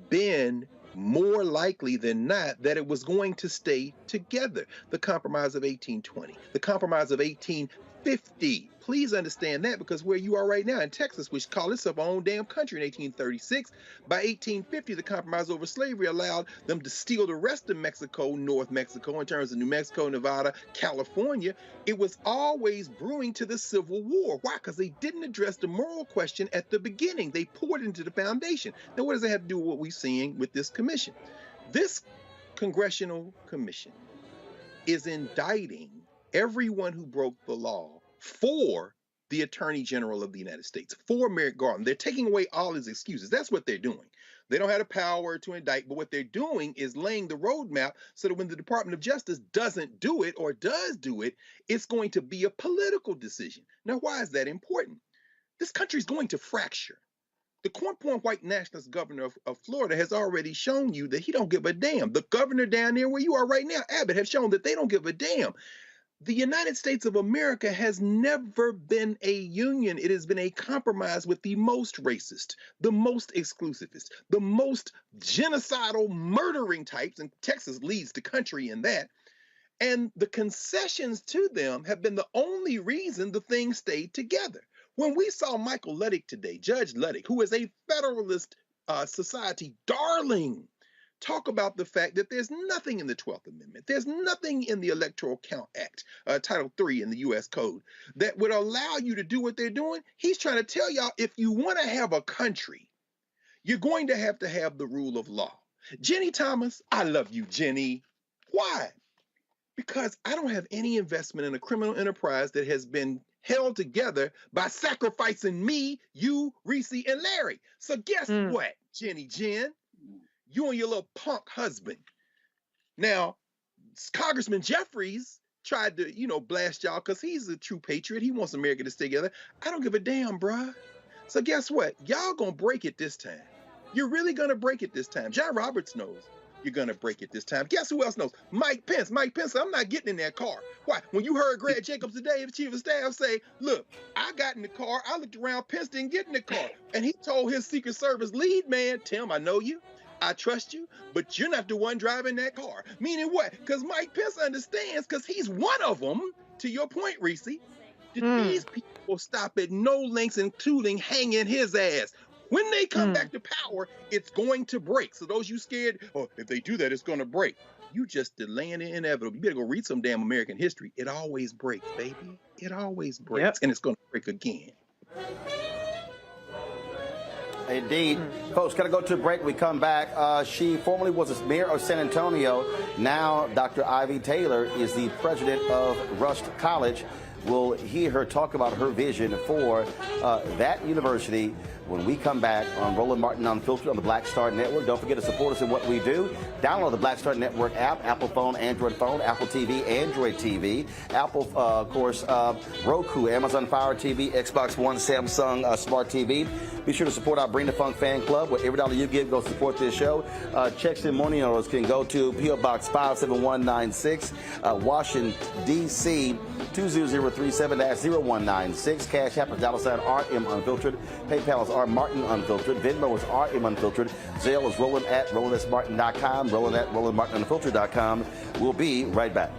[SPEAKER 10] been more likely than not that it was going to stay together. The Compromise of 1820, the Compromise of 1850, 1850. Please understand that, because where you are right now in Texas, which called itself our own damn country in 1836, by 1850, the compromise over slavery allowed them to steal the rest of Mexico, North Mexico, in terms of New Mexico, Nevada, California. It was always brewing to the Civil War. Why? Because they didn't address the moral question at the beginning. They poured into the foundation. Now, what does that have to do with what we're seeing with this commission? This congressional commission is indicting everyone who broke the law for the Attorney General of the United States, for Merrick Garland. They're taking away all his excuses. That's what they're doing. They don't have the power to indict, but what they're doing is laying the roadmap so that when the Department of Justice doesn't do it or does do it, it's going to be a political decision. Now, why is that important? This country is going to fracture. The cornpone white nationalist governor of Florida has already shown you that he don't give a damn. The governor down there where you are right now, Abbott, have shown that they don't give a damn. The United States of America has never been a union. It has been a compromise with the most racist, the most exclusivist, the most genocidal, murdering types, and Texas leads the country in that. And the concessions to them have been the only reason the thing stayed together. When we saw Michael Ludwig today, Judge Ludwig, who is a Federalist Society darling, talk about the fact that there's nothing in the 12th Amendment, there's nothing in the Electoral Count Act, Title III in the U.S. Code, that would allow you to do what they're doing. He's trying to tell y'all, if you want to have a country, you're going to have the rule of law. Jenny Thomas, I love you, Jenny. Why? Because I don't have any investment in a criminal enterprise that has been held together by sacrificing me, you, Reese, and Larry. So guess what, Jenny Jen? You and your little punk husband. Now, Congressman Jeffries tried to, blast y'all because he's a true patriot. He wants America to stay together. I don't give a damn, bruh. So guess what? Y'all gonna break it this time. You're really gonna break it this time. John Roberts knows you're gonna break it this time. Guess who else knows? Mike Pence. Mike Pence, I'm not getting in that car. Why? When you heard Greg Jacobs today, the chief of staff, say, look, I got in the car, I looked around, Pence didn't get in the car. And he told his Secret Service lead man, Tim, I know you. I trust you, but you're not the one driving that car. Meaning what? Because Mike Pence understands, because he's one of them, to your point, Reese, that these people will stop at no lengths, including hanging his ass. When they come back to power, it's going to break. So those you scared, if they do that, it's going to break. You just delaying the inevitable. You better go read some damn American history. It always breaks, baby. It always breaks, and it's going to break again.
[SPEAKER 2] Indeed. Folks, got to go to a break. We come back. She formerly was the mayor of San Antonio. Now, Dr. Ivy Taylor is the president of Rusk College. We'll hear her talk about her vision for that university when we come back on Roland Martin Unfiltered on the Black Star Network. Don't forget to support us in what we do. Download the Black Star Network app, Apple phone, Android phone, Apple TV, Android TV, Apple, of course, Roku, Amazon Fire TV, Xbox One, Samsung Smart TV. Be sure to support our Bring the Funk fan club, where every dollar you give goes to support this show. Checks and money orders can go to P.O. Box 57196, Washington, D.C. 20037-0196. Cash App is $RM Unfiltered. PayPal is R Martin Unfiltered. Venmo is RM Unfiltered. Zelle is Roland at RolandSMartin.com. Roland at RolandMartinUnfiltered.com. We'll be right back.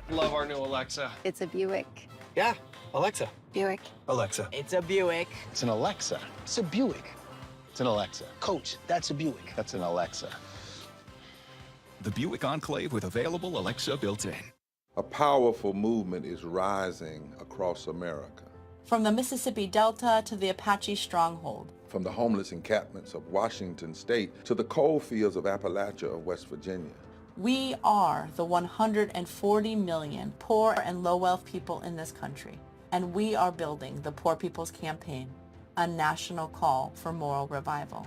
[SPEAKER 15] Love our new Alexa.
[SPEAKER 19] It's a Buick.
[SPEAKER 15] Yeah, Alexa.
[SPEAKER 19] Buick.
[SPEAKER 15] Alexa.
[SPEAKER 18] It's a Buick. It's an Alexa. It's a Buick. It's an Alexa. Coach, that's a Buick. That's an Alexa.
[SPEAKER 20] The Buick Enclave with available Alexa built in.
[SPEAKER 6] A powerful movement is rising across America.
[SPEAKER 8] From the Mississippi Delta to the Apache Stronghold.
[SPEAKER 6] From the homeless encampments of Washington State to the coal fields of Appalachia of West Virginia.
[SPEAKER 8] We are the 140 million poor and low-wealth people in this country, and we are building the Poor People's Campaign, a national call for moral revival.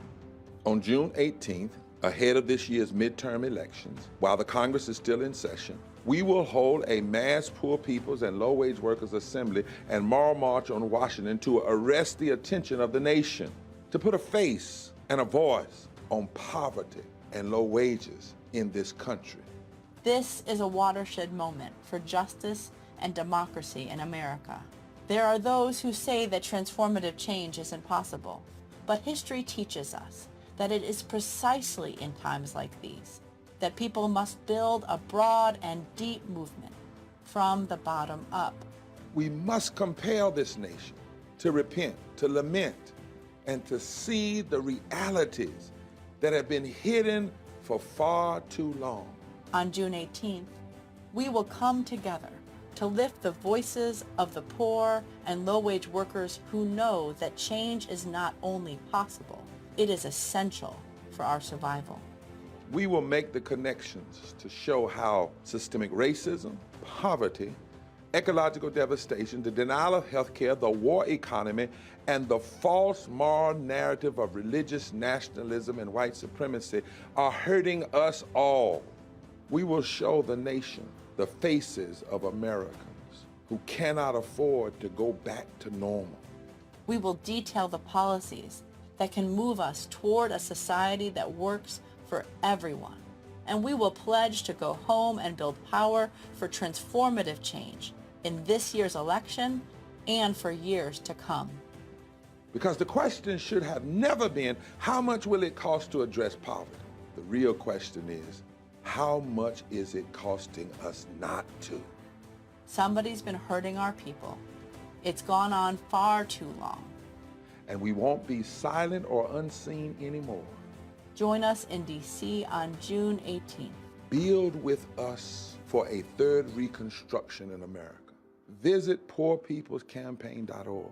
[SPEAKER 6] On June 18th, ahead of this year's midterm elections, while the Congress is still in session, we will hold a mass poor people's and low-wage workers assembly and moral march on Washington to arrest the attention of the nation, to put a face and a voice on poverty and low wages in this country.
[SPEAKER 8] This is a watershed moment for justice and democracy in America. There are those who say that transformative change isn't possible, but history teaches us that it is precisely in times like these that people must build a broad and deep movement from the bottom up.
[SPEAKER 6] We must compel this nation to repent, to lament, and to see the realities that have been hidden for far too long.
[SPEAKER 8] On June 18th, we will come together to lift the voices of the poor and low-wage workers who know that change is not only possible, it is essential for our survival.
[SPEAKER 6] We will make the connections to show how systemic racism, poverty, ecological devastation, the denial of health care, the war economy, and the false moral narrative of religious nationalism and white supremacy are hurting us all. We will show the nation the faces of Americans who cannot afford to go back to normal.
[SPEAKER 8] We will detail the policies that can move us toward a society that works for everyone. And we will pledge to go home and build power for transformative change in this year's election and for years to come.
[SPEAKER 6] Because the question should have never been, how much will it cost to address poverty? The real question is, how much is it costing us not to?
[SPEAKER 8] Somebody's been hurting our people. It's gone on far too long.
[SPEAKER 6] And we won't be silent or unseen anymore.
[SPEAKER 8] Join us in D.C. on June 18th.
[SPEAKER 6] Build with us for a third reconstruction in America. Visit poorpeoplescampaign.org.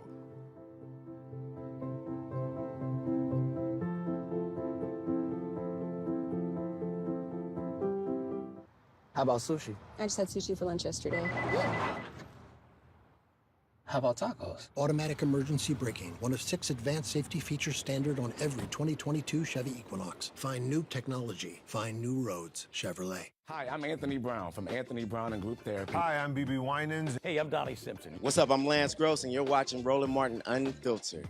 [SPEAKER 18] How about sushi?
[SPEAKER 19] I just had sushi for lunch yesterday.
[SPEAKER 18] How about tacos?
[SPEAKER 21] Automatic emergency braking, one of 6 advanced safety features standard on every 2022 Chevy Equinox. Find new technology. Find new roads. Chevrolet.
[SPEAKER 11] Hi, I'm Anthony Brown from Anthony Brown and Group Therapy.
[SPEAKER 12] Hi, I'm BB Winans.
[SPEAKER 11] Hey, I'm Donnie Simpson.
[SPEAKER 13] What's up? I'm Lance Gross, and you're watching Roland Martin Unfiltered.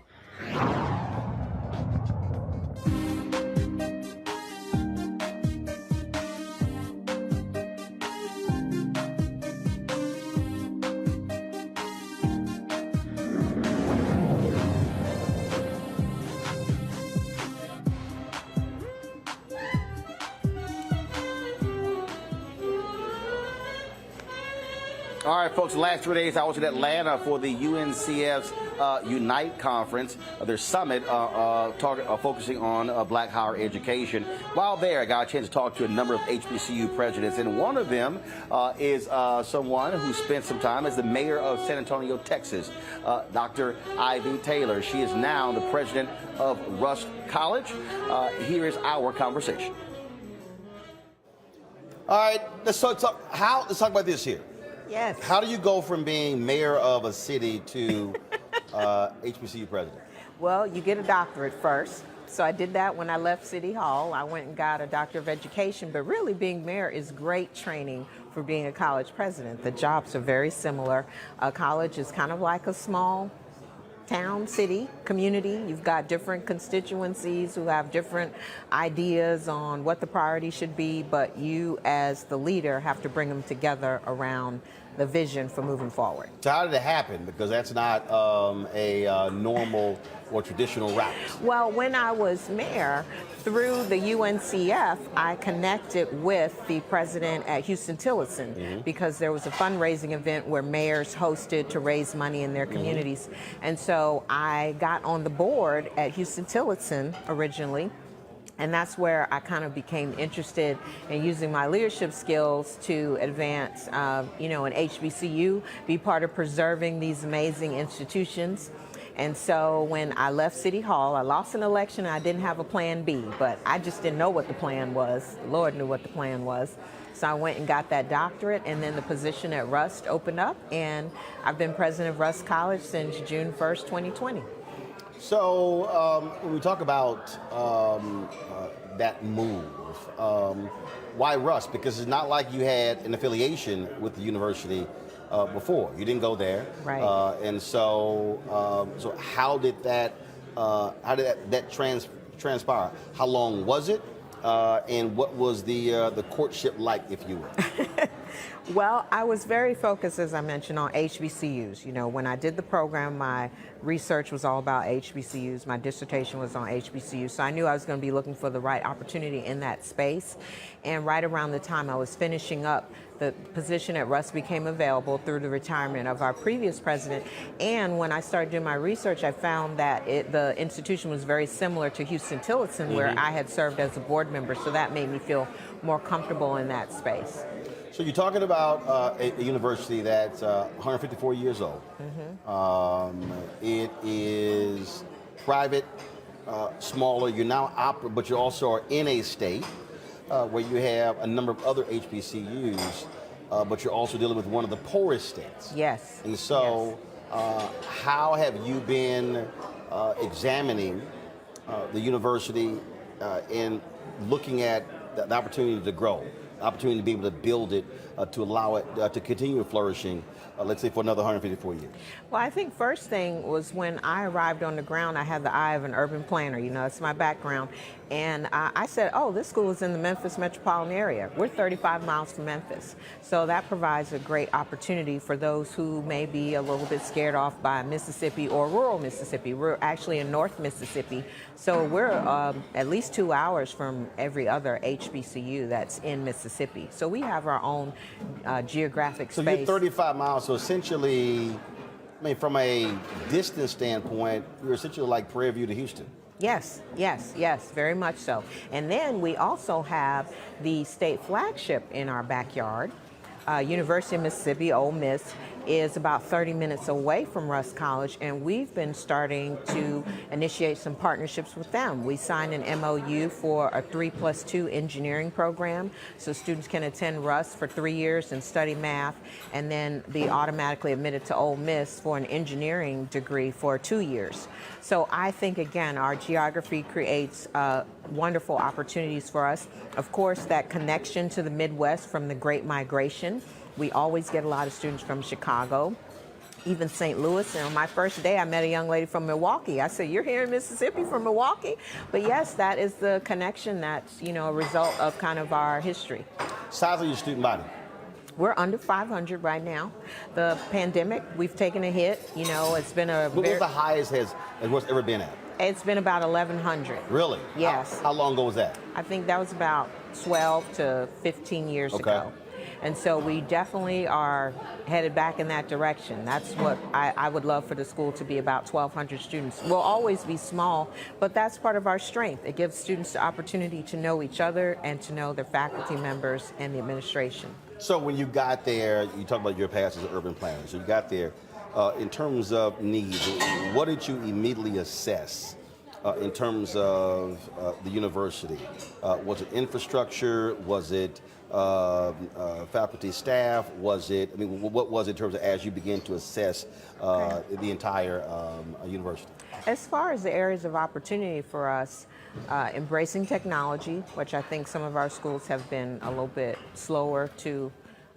[SPEAKER 2] All right, folks, the last 3 days I was in Atlanta for the UNCF's Unite conference, their summit focusing on black higher education. While there, I got a chance to talk to a number of HBCU presidents, and one of them is someone who spent some time as the mayor of San Antonio, Texas, Dr. Ivy Taylor. She is now the president of Rusk College. Here is our conversation. All right, let's talk about this here.
[SPEAKER 24] Yes.
[SPEAKER 2] How do you go from being mayor of a city to HBCU president?
[SPEAKER 24] Well, you get a doctorate first. So I did that when I left City Hall. I went and got a Doctor of Education, but really being mayor is great training for being a college president. The jobs are very similar. A college is kind of like a small town, city, community. You've got different constituencies who have different ideas on what the priority should be, but you as the leader have to bring them together around the vision for moving forward.
[SPEAKER 2] So how did it happen? Because that's not a normal or traditional route.
[SPEAKER 24] Well, when I was mayor, through the UNCF, I connected with the president at Houston-Tillotson because there was a fundraising event where mayors hosted to raise money in their communities. And so I got on the board at Houston-Tillotson originally. And that's where I kind of became interested in using my leadership skills to advance, an HBCU, be part of preserving these amazing institutions. And so when I left City Hall, I lost an election. I didn't have a plan B, but I just didn't know what the plan was. The Lord knew what the plan was. So I went and got that doctorate, and then the position at Rusk opened up, and I've been president of Rusk College since June 1st, 2020.
[SPEAKER 2] So when we talk about that move, why Rusk? Because it's not like you had an affiliation with the university before. You didn't go there,
[SPEAKER 24] right?
[SPEAKER 2] And so, how did that transpire? How long was it? And what was the courtship like, if you will?
[SPEAKER 24] Well, I was very focused, as I mentioned, on HBCUs. You know, when I did the program, my research was all about HBCUs. My dissertation was on HBCUs. So I knew I was going to be looking for the right opportunity in that space. And right around the time I was finishing up, the position at Rusk became available through the retirement of our previous president. And when I started doing my research, I found that the institution was very similar to Houston-Tillotson, where I had served as a board member. So that made me feel more comfortable in that space.
[SPEAKER 2] So you're talking about a university that's 154 years old. It is private, smaller. You're now but you also are in a state where you have a number of other HBCUs, but you're also dealing with one of the poorest states.
[SPEAKER 24] Yes.
[SPEAKER 2] And so, how have you been examining the university and looking at the opportunity to grow? Opportunity to be able to build it, to allow it to continue flourishing, let's say for another 154 years?
[SPEAKER 24] Well, I think first thing was when I arrived on the ground, I had the eye of an urban planner. You know, that's my background. And I said, oh, this school is in the Memphis metropolitan area. We're 35 miles from Memphis. So that provides a great opportunity for those who may be a little bit scared off by Mississippi or rural Mississippi. We're actually in North Mississippi. So we're at least 2 hours from every other HBCU that's in Mississippi. So we have our own geographic space.
[SPEAKER 2] So you're 35 miles, so essentially, I mean, from a distance standpoint, you're essentially like Prairie View to Houston.
[SPEAKER 24] Yes, yes, yes, very much so. And then we also have the state flagship in our backyard. University of Mississippi, Ole Miss, is about 30 minutes away from Rusk College, and we've been starting to initiate some partnerships with them. We signed an MOU for a 3+2 engineering program, so students can attend Rusk for 3 years and study math, and then be automatically admitted to Ole Miss for an engineering degree for 2 years. So I think, again, our geography creates wonderful opportunities for us. Of course, that connection to the Midwest from the Great Migration. We always get a lot of students from Chicago, even St. Louis. And on my first day, I met a young lady from Milwaukee. I said, you're here in Mississippi from Milwaukee? But yes, that is the connection that's, you know, a result of kind of our history.
[SPEAKER 2] Size of your student body?
[SPEAKER 24] We're under 500 right now. The pandemic, we've taken a hit. You know, it's been a
[SPEAKER 2] What was the highest has what's ever been at?
[SPEAKER 24] It's been about 1,100.
[SPEAKER 2] Really?
[SPEAKER 24] Yes.
[SPEAKER 2] How long ago was that?
[SPEAKER 24] I think that was about 12 to 15 years ago. And so we definitely are headed back in that direction. That's what I would love for the school to be, about 1,200 students. We'll always be small, but that's part of our strength. It gives students the opportunity to know each other and to know their faculty members and the administration.
[SPEAKER 2] So when you got there, you talked about your past as an urban planner. So you got there, in terms of needs, what did you immediately assess in terms of the university? Was it infrastructure? Was it faculty, staff? Was it, I mean, what was it in terms of as you begin to assess the entire university?
[SPEAKER 24] As far as the areas of opportunity for us, embracing technology, which I think some of our schools have been a little bit slower to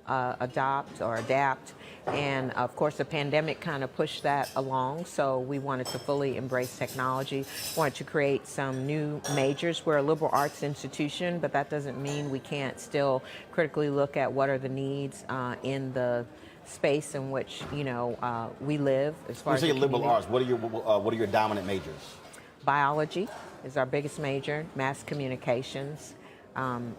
[SPEAKER 24] adopt or adapt. And of course, the pandemic kind of pushed that along. So we wanted to fully embrace technology, wanted to create some new majors. We're a liberal arts institution, but that doesn't mean we can't still critically look at what are the needs in the space in which, you know, we live. As far as
[SPEAKER 2] you say liberal arts, what are your dominant majors?
[SPEAKER 24] Biology is our biggest major, mass communications.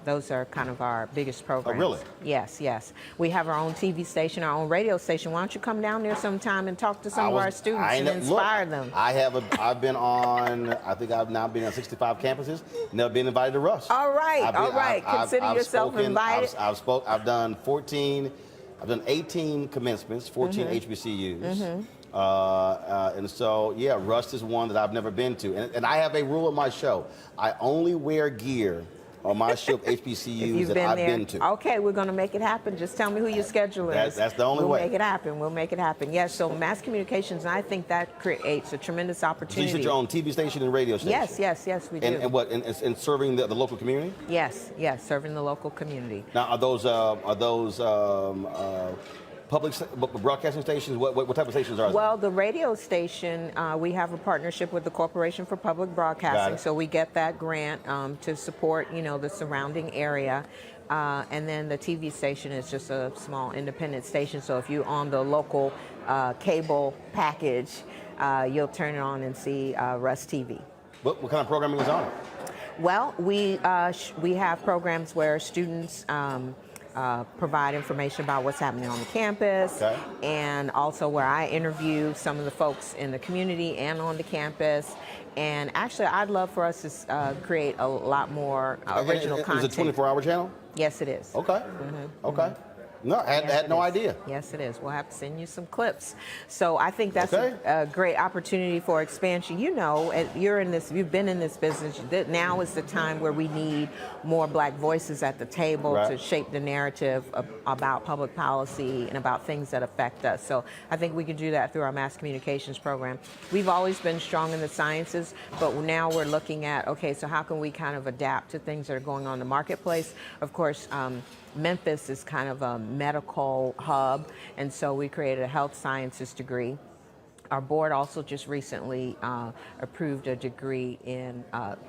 [SPEAKER 24] Those are kind of our biggest programs.
[SPEAKER 2] Oh, really?
[SPEAKER 24] Yes, yes. We have our own TV station, our own radio station. Why don't you come down there sometime and talk to some of our students and inspire them?
[SPEAKER 2] I've been on, I think I've now been on 65 campuses, never been invited to Rusk.
[SPEAKER 24] All right, Consider yourself invited.
[SPEAKER 2] I've done 18 commencements, 14 HBCUs. And so, yeah, Rusk is one that I've never been to. And I have a rule on my show. I only wear gear on my show of HBCUs that I've been to.
[SPEAKER 24] Okay, we're going to make it happen. Just tell me who your scheduler is.
[SPEAKER 2] That's the only way.
[SPEAKER 24] We'll make it happen. We'll make it happen. Yes, so mass communications, and I think that creates a tremendous opportunity.
[SPEAKER 2] So you set your own TV station and radio station?
[SPEAKER 24] Yes, we do.
[SPEAKER 2] And what, and serving the local community?
[SPEAKER 24] Yes, serving the local community.
[SPEAKER 2] Now, are those public broadcasting stations? What type of stations are they?
[SPEAKER 24] Well, the radio station, we have a partnership with the Corporation for Public Broadcasting, so we get that grant to support, you know, the surrounding area. And then the TV station is just a small independent station. So if you're on the local cable package, you'll turn it on and see Rusk TV.
[SPEAKER 2] What kind of programming is on it?
[SPEAKER 24] Well, we have programs where students provide information about what's happening on the campus, and also where I interview some of the folks in the community and on the campus. And actually, I'd love for us to create a lot more original content.
[SPEAKER 2] Is it a 24-hour channel?
[SPEAKER 24] Yes, it is.
[SPEAKER 2] Okay. Okay. No, I had no idea.
[SPEAKER 24] Yes, it is. We'll have to send you some clips. So I think that's a great opportunity for expansion. You know, you've been in this business. Now is the time where we need more Black voices at the table to shape the narrative about public policy and about things that affect us. So I think we can do that through our mass communications program. We've always been strong in the sciences, but now we're looking at, okay, so how can we kind of adapt to things that are going on in the marketplace? Of course, Memphis is kind of a medical hub, and so we created a health sciences degree. Our board also just recently approved a degree in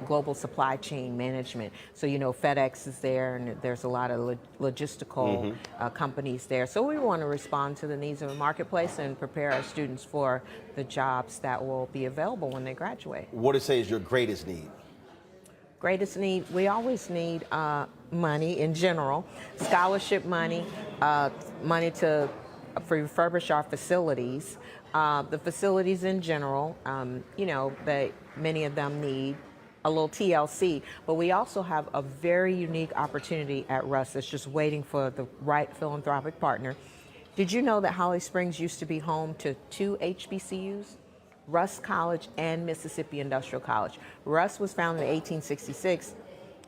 [SPEAKER 24] global supply chain management. So, you know, FedEx is there, and there's a lot of logistical companies there. So we want to respond to the needs of the marketplace and prepare our students for the jobs that will be available when they graduate.
[SPEAKER 2] What do you say is your greatest need?
[SPEAKER 24] Greatest need, we always need money in general, scholarship money, money to refurbish our facilities. The facilities in general, you know, many of them need a little TLC, but we also have a very unique opportunity at Rusk that's just waiting for the right philanthropic partner. Did you know that Holly Springs used to be home to 2 HBCUs? Rusk College and Mississippi Industrial College. Rusk was founded in 1866.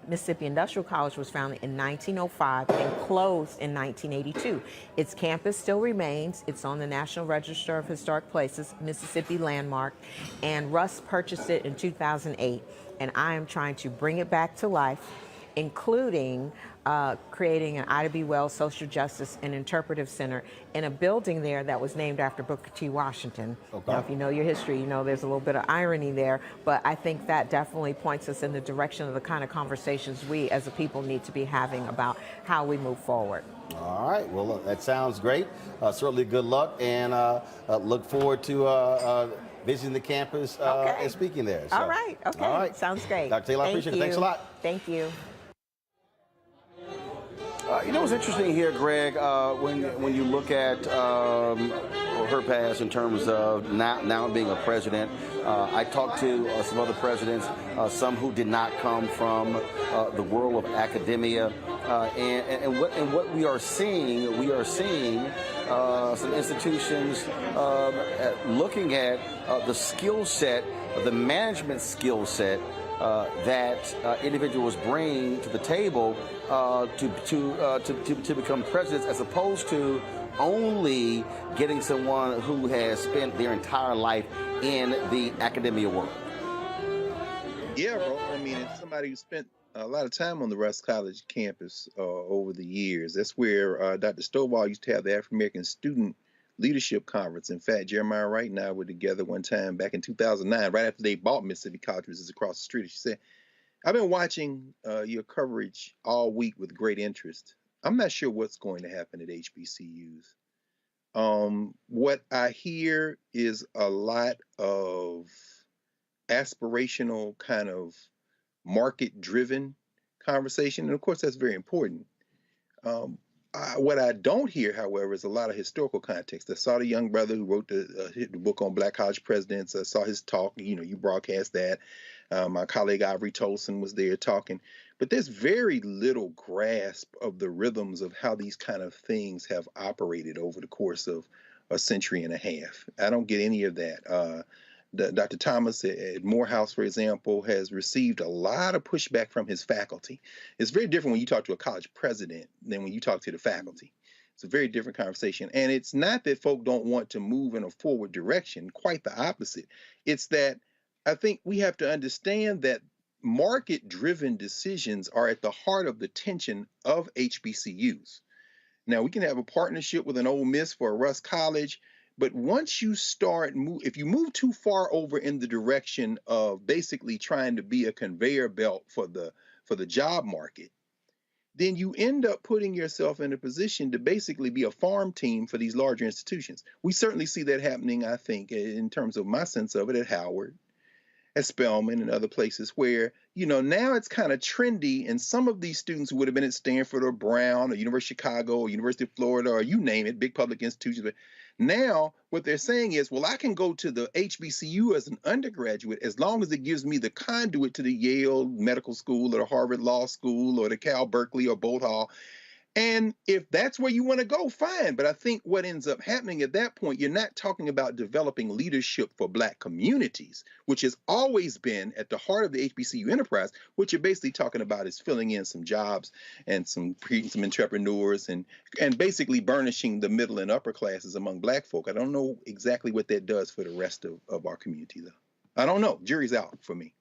[SPEAKER 24] Mississippi Industrial College was founded in 1905 and closed in 1982. Its campus still remains. It's on the National Register of Historic Places, Mississippi Landmark, and Rusk purchased it in 2008. And I am trying to bring it back to life, including creating an Ida B. Wells Social Justice and Interpretive Center in a building there that was named after Booker T. Washington. Now, if you know your history, you know there's a little bit of irony there, but I think that definitely points us in the direction of the kind of conversations we as a people need to be having about how we move forward.
[SPEAKER 2] All right. Well, look, that sounds great. Certainly good luck, and look forward to visiting the campus and speaking there. So.
[SPEAKER 24] All right. Okay. All right. Sounds great.
[SPEAKER 2] Dr. Taylor, I appreciate it. Thanks a lot.
[SPEAKER 24] Thank you.
[SPEAKER 2] You know what's interesting here, Greg, when you look at her past in terms of now being a president, I talked to some other presidents, some who did not come from the world of academia, and what we are seeing some institutions looking at the skill set, the management skill set that individuals bring to the table to become presidents, as opposed to only getting someone who has spent their entire life in the academia world.
[SPEAKER 10] Yeah, bro. I mean, it's somebody who spent a lot of time on the Rusk College campus over the years. That's where Dr. Stovall used to have the African American Student Leadership Conference. In fact, Jeremiah Wright and I were together one time back in 2009, right after they bought Mississippi College, which is across the street. She said, I've been watching your coverage all week with great interest. I'm not sure what's going to happen at HBCUs. What I hear is a lot of aspirational kind of market-driven conversation, and of course that's very important. What I don't hear, however, is a lot of historical context. I saw the young brother who wrote the book on Black college presidents. I saw his talk. You know, you broadcast that. My colleague Ivory Tolson was there talking. But there's very little grasp of the rhythms of how these kind of things have operated over the course of a century and a half. I don't get any of that. Dr. Thomas at Morehouse, for example, has received a lot of pushback from his faculty. It's very different when you talk to a college president than when you talk to the faculty. It's a very different conversation. And it's not that folk don't want to move in a forward direction, quite the opposite. It's that I think we have to understand that market-driven decisions are at the heart of the tension of HBCUs. Now, we can have a partnership with an Ole Miss for a Rusk College, but once you start, if you move too far over in the direction of basically trying to be a conveyor belt for the job market, then you end up putting yourself in a position to basically be a farm team for these larger institutions. We certainly see that happening, I think, in terms of my sense of it, at Howard, at Spelman, and other places where, now it's kind of trendy, and some of these students who would have been at Stanford or Brown or University of Chicago or University of Florida or you name it, big public institutions, but now what they're saying is, well, I can go to the HBCU as an undergraduate as long as it gives me the conduit to the Yale Medical School or the Harvard Law School or the Cal Berkeley or Boalt Hall. And if that's where you want to go, fine. But I think what ends up happening at that point, you're not talking about developing leadership for Black communities, which has always been at the heart of the HBCU enterprise. What you're basically talking about is filling in some jobs and creating some entrepreneurs and basically burnishing the middle and upper classes among Black folk. I don't know exactly what that does for the rest of our community, though. I don't know. Jury's out for me.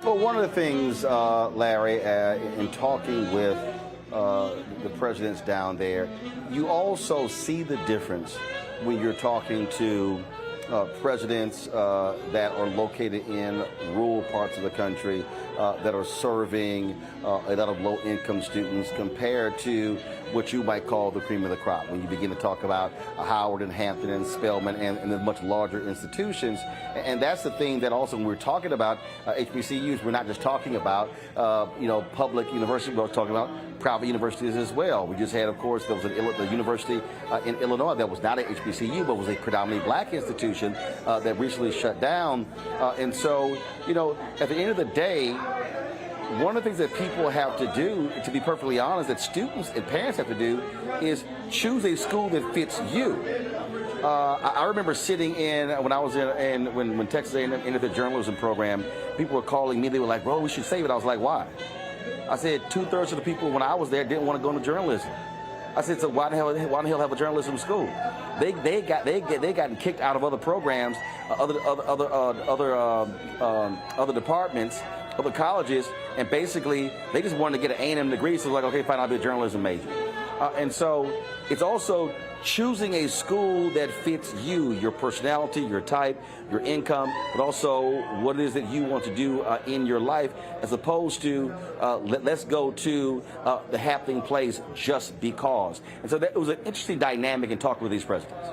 [SPEAKER 2] Well, one of the things, Larry, in talking with the presidents down there, you also see the difference when you're talking to presidents that are located in rural parts of the country that are serving a lot of low-income students compared to what you might call the cream of the crop. When you begin to talk about Howard and Hampton and Spelman and the much larger institutions. And that's the thing that also when we're talking about HBCUs, we're not just talking about, public universities, we're talking about private universities as well. We just had, of course, there was the university in Illinois that was not an HBCU, but was a predominantly Black institution that recently shut down. And so, at the end of the day, one of the things that people have to do, to be perfectly honest, that students and parents have to do is choose a school that fits you. I remember sitting in, when I was when Texas A&M entered the journalism program, people were calling me, they were like, bro, we should save it. I was like, why? I said 2/3 of the people when I was there didn't want to go into journalism. I said, so why the hell have a journalism school? They gotten kicked out of other programs, other departments, other colleges, and basically they just wanted to get an A&M degree. So like, okay, fine, I'll be a journalism major. And so it's also choosing a school that fits you, your personality, your type, your income, but also what it is that you want to do in your life, as opposed to let's go to the happening place just because. And so that was an interesting dynamic in talking with these presidents.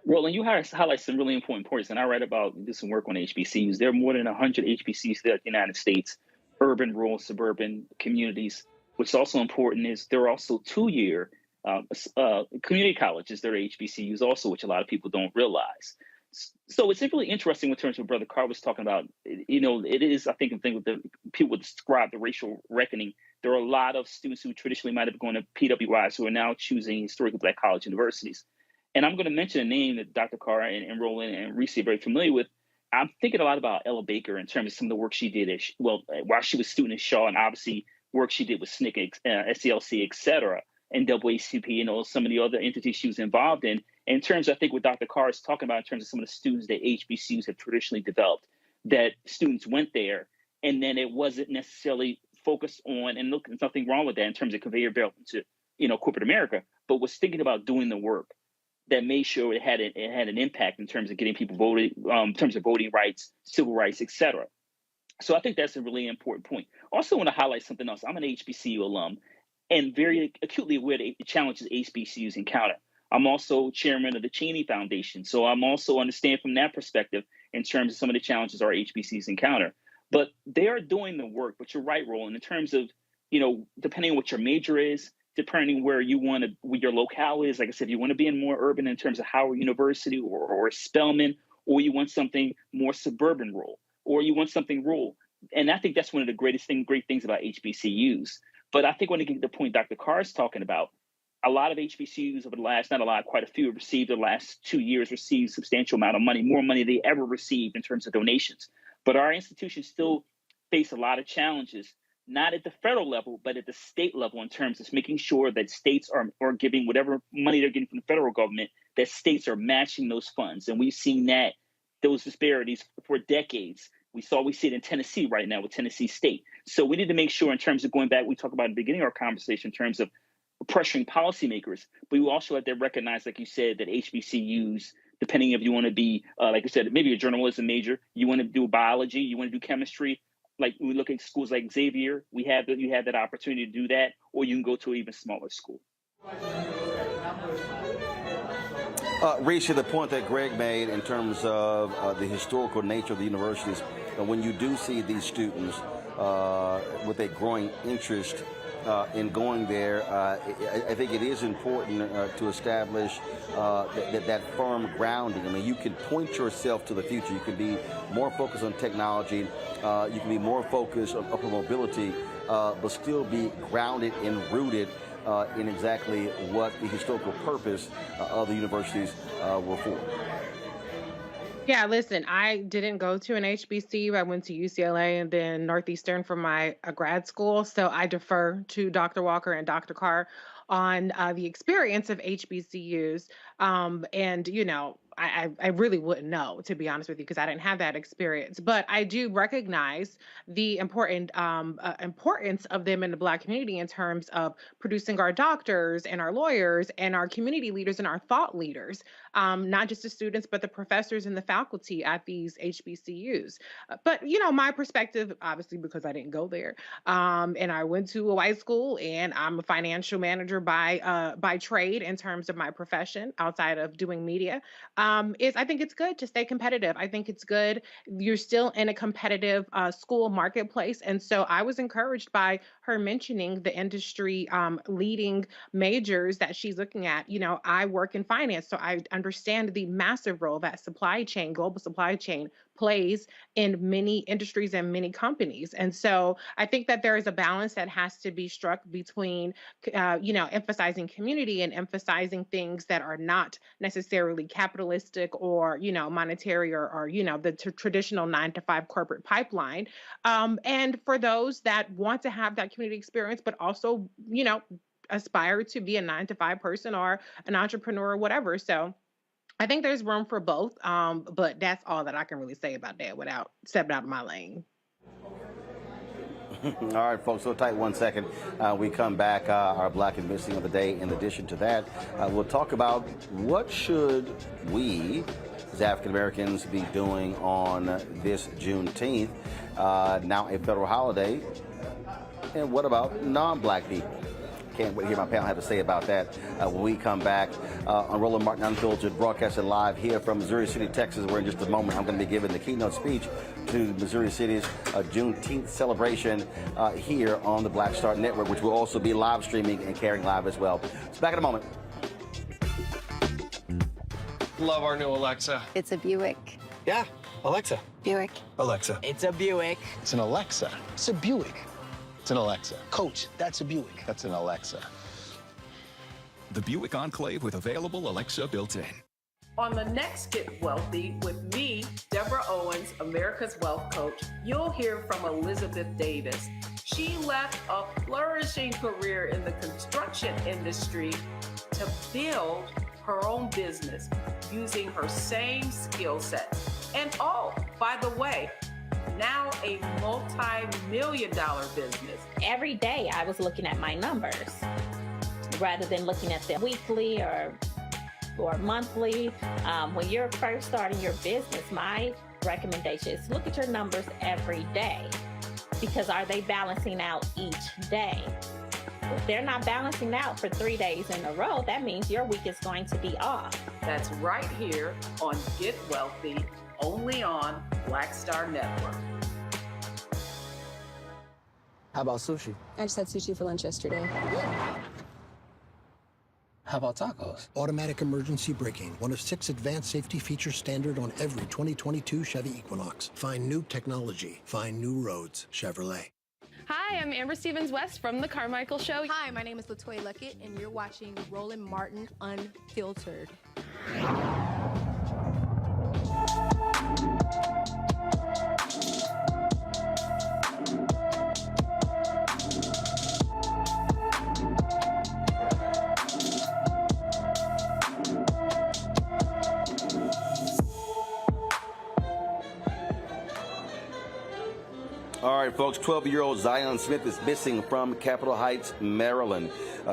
[SPEAKER 7] Roland, you highlight some really important points, and I read do some work on HBCUs. There are more than 100 HBCUs throughout the United States, urban, rural, suburban communities. What's also important is there are also 2-year community colleges that are HBCUs also, which a lot of people don't realize. So it's really interesting in terms of what Brother Carr was talking about. It is, I think, a thing with the people would describe the racial reckoning. There are a lot of students who traditionally might have gone to PWIs who are now choosing historically Black college universities. And I'm going to mention a name that Dr. Carr and Roland and Reese are very familiar with. I'm thinking a lot about Ella Baker in terms of some of the work she did while she was a student at Shaw, and obviously work she did with SNCC, SCLC, et cetera, NAACP, some of the other entities she was involved in. In terms of, I think, what Dr. Carr is talking about in terms of some of the students that HBCUs have traditionally developed, that students went there, and then it wasn't necessarily focused on, and look, there's nothing wrong with that in terms of conveyor belt to, corporate America, but was thinking about doing the work that made sure it had an impact in terms of getting people voted, in terms of voting rights, civil rights, et cetera. So I think that's a really important point. Also want to highlight something else. I'm an HBCU alum and very acutely aware of the challenges HBCUs encounter. I'm also chairman of the Cheney Foundation. So I'm also understand from that perspective in terms of some of the challenges our HBCUs encounter. But they are doing the work. But you're right, Roland, in terms of, depending on what your major is, depending where you want to, where your locale is. Like I said, you want to be in more urban in terms of Howard University or Spelman, or you want something more suburban rural, or you want something rural. And I think that's one of the great things about HBCUs. But I think when you get to the point Dr. Carr is talking about, a lot of HBCUs over the last, not a lot, quite a few have received the last 2 years, received a substantial amount of money, more money they ever received in terms of donations. But our institutions still face a lot of challenges, not at the federal level, but at the state level in terms of making sure that states are giving whatever money they're getting from the federal government, that states are matching those funds. And we've seen those disparities for decades. We see it in Tennessee right now with Tennessee State. So we need to make sure in terms of going back, we talked about in the beginning of our conversation in terms of pressuring policymakers, but we also have to recognize, like you said, that HBCUs, depending if you want to be, like I said, maybe a journalism major, you want to do biology, you want to do chemistry, Like we look at schools like Xavier, you have that opportunity to do that, or you can go to an even smaller school.
[SPEAKER 2] Risha, the point that Greg made in terms of the historical nature of the universities, when you do see these students with a growing interest in going there, I think it is important to establish that firm grounding. I mean, you can point yourself to the future. You can be more focused on technology. You can be more focused on upper mobility, but still be grounded and rooted in exactly what the historical purpose of the universities were for.
[SPEAKER 9] Yeah, listen, I didn't go to an HBCU. I went to UCLA and then Northeastern for my grad school. So I defer to Dr. Walker and Dr. Carr on the experience of HBCUs. And, you know, I really wouldn't know, to be honest with you, because I didn't have that experience. But I do recognize the importance of them in the Black community in terms of producing our doctors and our lawyers and our community leaders and our thought leaders, not just the students, but the professors and the faculty at these HBCUs. But, you know, my perspective, obviously, because I didn't go there, and I went to a white school, and I'm a financial manager by trade in terms of my profession outside of doing media. Is I think it's good to stay competitive. I think it's good. You're still in a competitive school marketplace. And so I was encouraged by her mentioning the industry leading majors that she's looking at. You know, I work in finance, so I understand the massive role that global supply chain plays in many industries and many companies. And so I think that there is a balance that has to be struck between, emphasizing community and emphasizing things that are not necessarily capitalistic or, monetary or the traditional 9-to-5 corporate pipeline. And for those that want to have that community experience, but also, aspire to be a 9-to-5 person or an entrepreneur or whatever. So I think there's room for both, but that's all that I can really say about that without stepping out of my lane.
[SPEAKER 2] All right, folks, so tight 1 second. We come back, our Black and Missing of the day. In addition to that, we'll talk about what should we, as African Americans, be doing on this Juneteenth, now a federal holiday, and what about non-Black people? Can't wait to hear my panel have to say about that when we come back on Roland Martin Unfiltered, broadcasting live here from Missouri City, Texas, where in just a moment I'm going to be giving the keynote speech to Missouri City's Juneteenth celebration here on the Black Star Network, which will also be live streaming and carrying live as well. So back in a moment.
[SPEAKER 1] Love our new Alexa.
[SPEAKER 19] It's a Buick.
[SPEAKER 1] Yeah, Alexa.
[SPEAKER 19] Buick.
[SPEAKER 1] Alexa.
[SPEAKER 13] It's a Buick.
[SPEAKER 18] It's an Alexa.
[SPEAKER 1] It's a Buick.
[SPEAKER 18] It's an Alexa.
[SPEAKER 1] Coach, that's a Buick.
[SPEAKER 18] That's an Alexa.
[SPEAKER 20] The Buick Enclave with available Alexa built in.
[SPEAKER 8] On the next Get Wealthy with me, Deborah Owens, America's Wealth Coach, you'll hear from Elizabeth Davis. She left a flourishing career in the construction industry to build her own business using her same skill sets. And oh, by the way, now a multi-million-dollar business.
[SPEAKER 17] Every day I was looking at my numbers rather than looking at them weekly or monthly. When you're first starting your business, my recommendation is look at your numbers every day, because are they balancing out each day? If they're not balancing out for 3 days in a row, that means your week is going to be off.
[SPEAKER 8] That's right here on Get Wealthy, only on Black Star Network.
[SPEAKER 18] How about sushi?
[SPEAKER 19] I just had sushi for lunch yesterday.
[SPEAKER 18] How about tacos?
[SPEAKER 21] Automatic emergency braking, one of 6 advanced safety features standard on every 2022 Chevy Equinox. Find new technology. Find new roads. Chevrolet.
[SPEAKER 12] Hi, I'm Amber Stevens-West from The Carmichael Show.
[SPEAKER 14] Hi, my name is LaToya Luckett, and you're watching Roland Martin Unfiltered.
[SPEAKER 2] All right, folks, 12-year-old Zion Smith is missing from Capitol Heights, Maryland.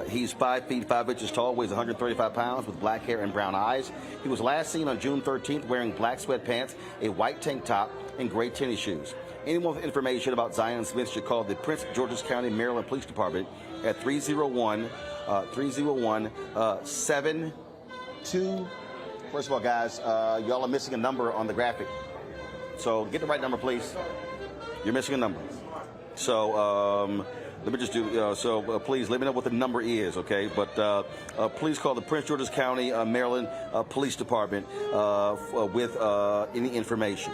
[SPEAKER 2] He's 5 feet 5 inches tall, weighs 135 pounds, with black hair and brown eyes. He was last seen on June 13th wearing black sweatpants, a white tank top, and gray tennis shoes. Anyone with information about Zion Smith should call the Prince George's County, Maryland Police Department at 301-301-72. First of all, guys, y'all are missing a number on the graphic. So get the right number, please. You're missing a number. So let me just do, please let me know what the number is, okay? But please call the Prince George's County, Maryland Police Department with any information.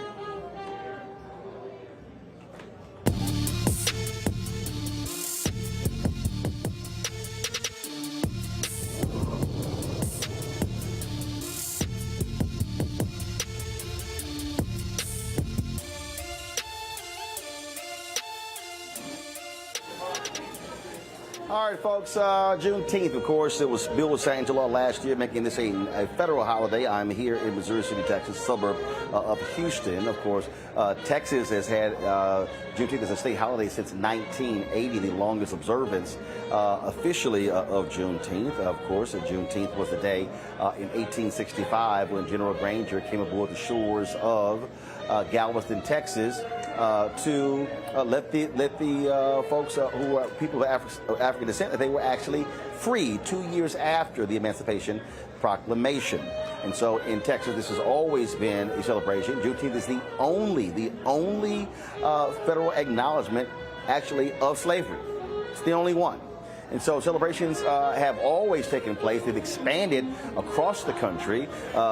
[SPEAKER 2] All right, folks, Juneteenth, of course, it was Bill was signed into law last year, making this a federal holiday. I'm here in Missouri City, Texas, suburb of Houston. Of course, Texas has had Juneteenth as a state holiday since 1980, the longest observance officially of Juneteenth. Of course, Juneteenth was the day in 1865 when General Granger came aboard the shores of Galveston, Texas, to let the folks who are people of African descent, that they were actually free 2 years after the Emancipation Proclamation. And so in Texas, this has always been a celebration. Juneteenth is the only federal acknowledgement, actually, of slavery. It's the only one. And so celebrations have always taken place. They've expanded across the country.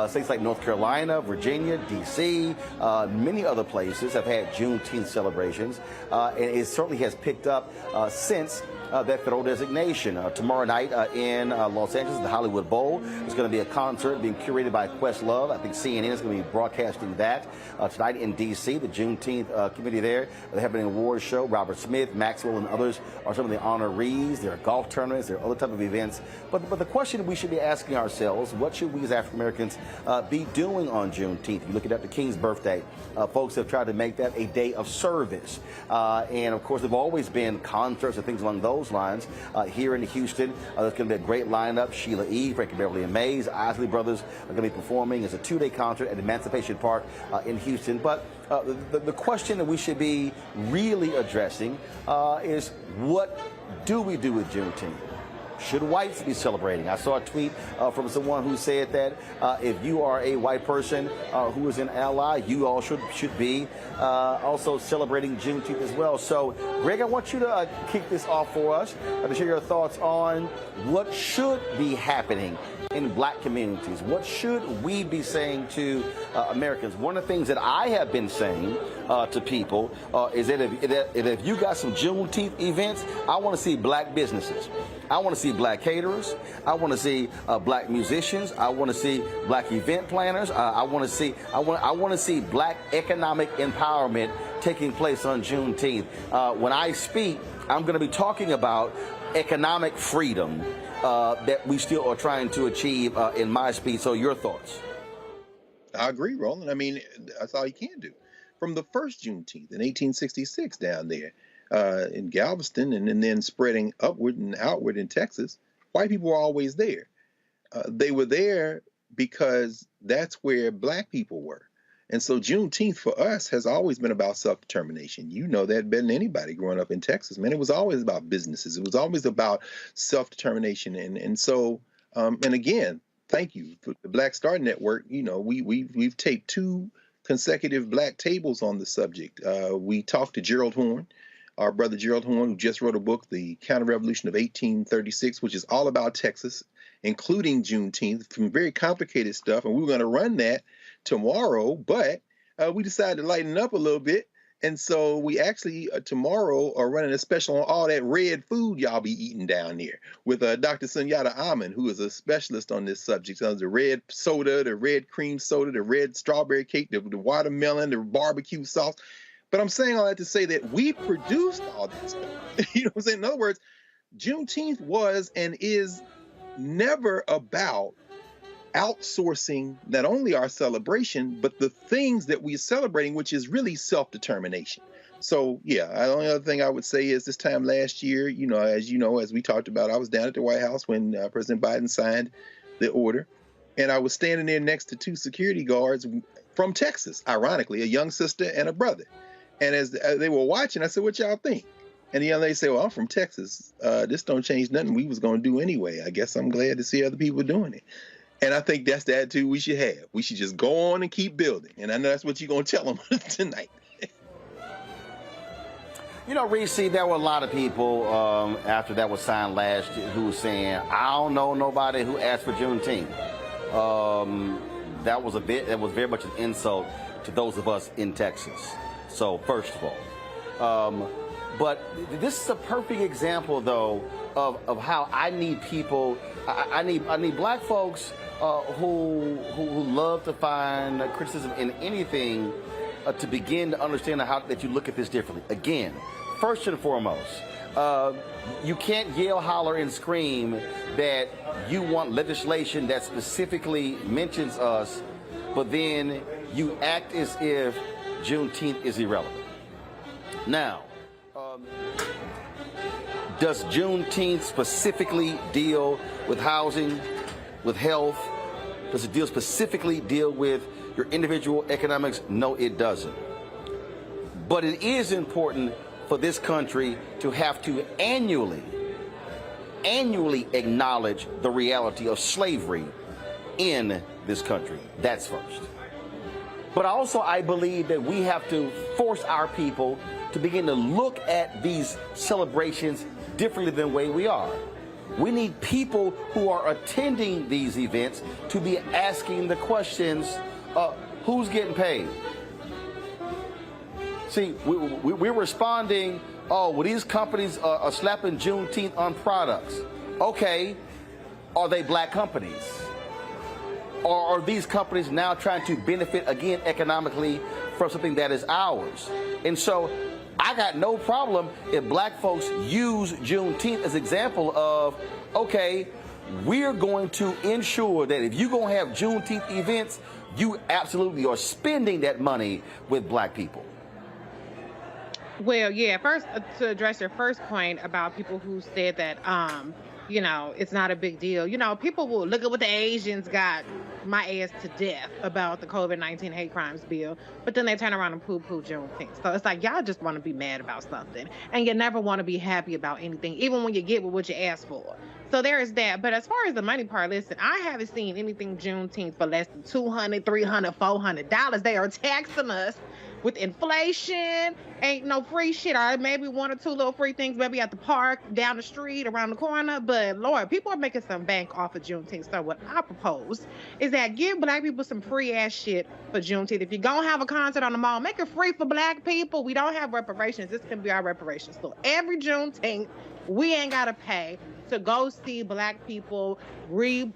[SPEAKER 2] States like North Carolina, Virginia, D.C., many other places have had Juneteenth celebrations. And it certainly has picked up since that federal designation. Tomorrow night in Los Angeles, the Hollywood Bowl, there's going to be a concert being curated by Questlove. I think CNN is going to be broadcasting that. Tonight in D.C., the Juneteenth committee there, they're having an awards show. Robert Smith, Maxwell, and others are some of the honorees. There are golf tournaments. There are other type of events. But the question we should be asking ourselves, what should we as African Americans be doing on Juneteenth? You look at Dr. King's birthday. Folks have tried to make that a day of service. And, of course, there have always been concerts and things along those lines. Here in Houston, there's going to be a great lineup. Sheila E., Frankie Beverly and Mays, Isley Brothers are going to be performing. It's a 2-day concert at Emancipation Park in Houston. But the question that we should be really addressing is, what do we do with Juneteenth? Should whites be celebrating? I saw a tweet from someone who said that if you are a white person who is an ally, you all should be also celebrating Juneteenth as well. So, Greg, I want you to kick this off for us to share your thoughts on what should be happening in black communities. What should we be saying to Americans? One of the things that I have been saying to people is that if you got some Juneteenth events, I want to see black businesses. I want to see black caterers. I want to see black musicians. I want to see black event planners. I want to see black economic empowerment taking place on Juneteenth. When I speak, I'm going to be talking about economic freedom that we still are trying to achieve in my speech. So your thoughts?
[SPEAKER 10] I agree, Roland. I mean, that's all you can do. From the first Juneteenth in 1866 down there in Galveston, and then spreading upward and outward in Texas, white people were always there. They were there because that's where black people were. And so Juneteenth for us has always been about self-determination. You know that better than anybody growing up in Texas, man. It was always about businesses. It was always about self-determination. And so, and again, thank you for the Black Star Network. You know, we've taped 2 consecutive black tables on the subject. We talked to Gerald Horne, our brother Gerald Horne, who just wrote a book, The Counter-Revolution of 1836, which is all about Texas, including Juneteenth, some very complicated stuff. And we were going to run that tomorrow, but we decided to lighten up a little bit. And so we actually tomorrow are running a special on all that red food y'all be eating down there with Dr. Sunyata Aman, who is a specialist on this subject. So the red soda, the red cream soda, the red strawberry cake, the watermelon, the barbecue sauce. But I'm saying all that to say that we produced all that stuff. You know what I'm saying? In other words, Juneteenth was and is never about outsourcing not only our celebration, but the things that we're celebrating, which is really self-determination. So, yeah, the only other thing I would say is this time last year, as we talked about, I was down at the White House when President Biden signed the order, and I was standing there next to 2 security guards from Texas, ironically, a young sister and a brother. And as they were watching, I said, "What y'all think?" And the young lady said, "Well, I'm from Texas. This don't change nothing we was going to do anyway. I guess I'm glad to see other people doing it." And I think that's the attitude we should have. We should just go on and keep building. And I know that's what you're going to tell them tonight.
[SPEAKER 2] You know, Reese, there were a lot of people after that was signed last year who were saying, "I don't know nobody who asked for Juneteenth." That was very much an insult to those of us in Texas. So first of all, but this is a perfect example, though, of how I need people. I need black folks who love to find criticism in anything to begin to understand how that you look at this differently. Again, first and foremost, you can't yell, holler, and scream that you want legislation that specifically mentions us, but then you act as if Juneteenth is irrelevant. Now, does Juneteenth specifically deal with housing, with health? Does it specifically deal with your individual economics? No, it doesn't. But it is important for this country to have to annually acknowledge the reality of slavery in this country. That's first. But also, I believe that we have to force our people to begin to look at these celebrations differently than the way we are. We need people who are attending these events to be asking the questions, who's getting paid? See, we're responding, oh, well, these companies are slapping Juneteenth on products. Okay, are they black companies? Or are these companies now trying to benefit, again, economically from something that is ours? And so I got no problem if black folks use Juneteenth as an example of, okay, we're going to ensure that if you're going to have Juneteenth events, you absolutely are spending that money with black people.
[SPEAKER 9] Well, yeah, first, to address your first point about people who said that, you know, it's not a big deal. You know, people will look at what the Asians got my ass to death about the COVID-19 hate crimes bill, but then they turn around and poo-poo Juneteenth. So it's like, y'all just want to be mad about something, and you never want to be happy about anything, even when you get what you asked for. So there is that. But as far as the money part, listen, I haven't seen anything Juneteenth for less than $200, $300, $400. They are taxing us with inflation. Ain't no free shit. All right, maybe one or two little free things, maybe at the park, down the street, around the corner. But Lord, people are making some bank off of Juneteenth. So what I propose is that give black people some free ass shit for Juneteenth. If you're gonna have a concert on the mall, make it free for black people. We don't have reparations. This can be our reparations. So every Juneteenth, we ain't gotta pay to go see black people read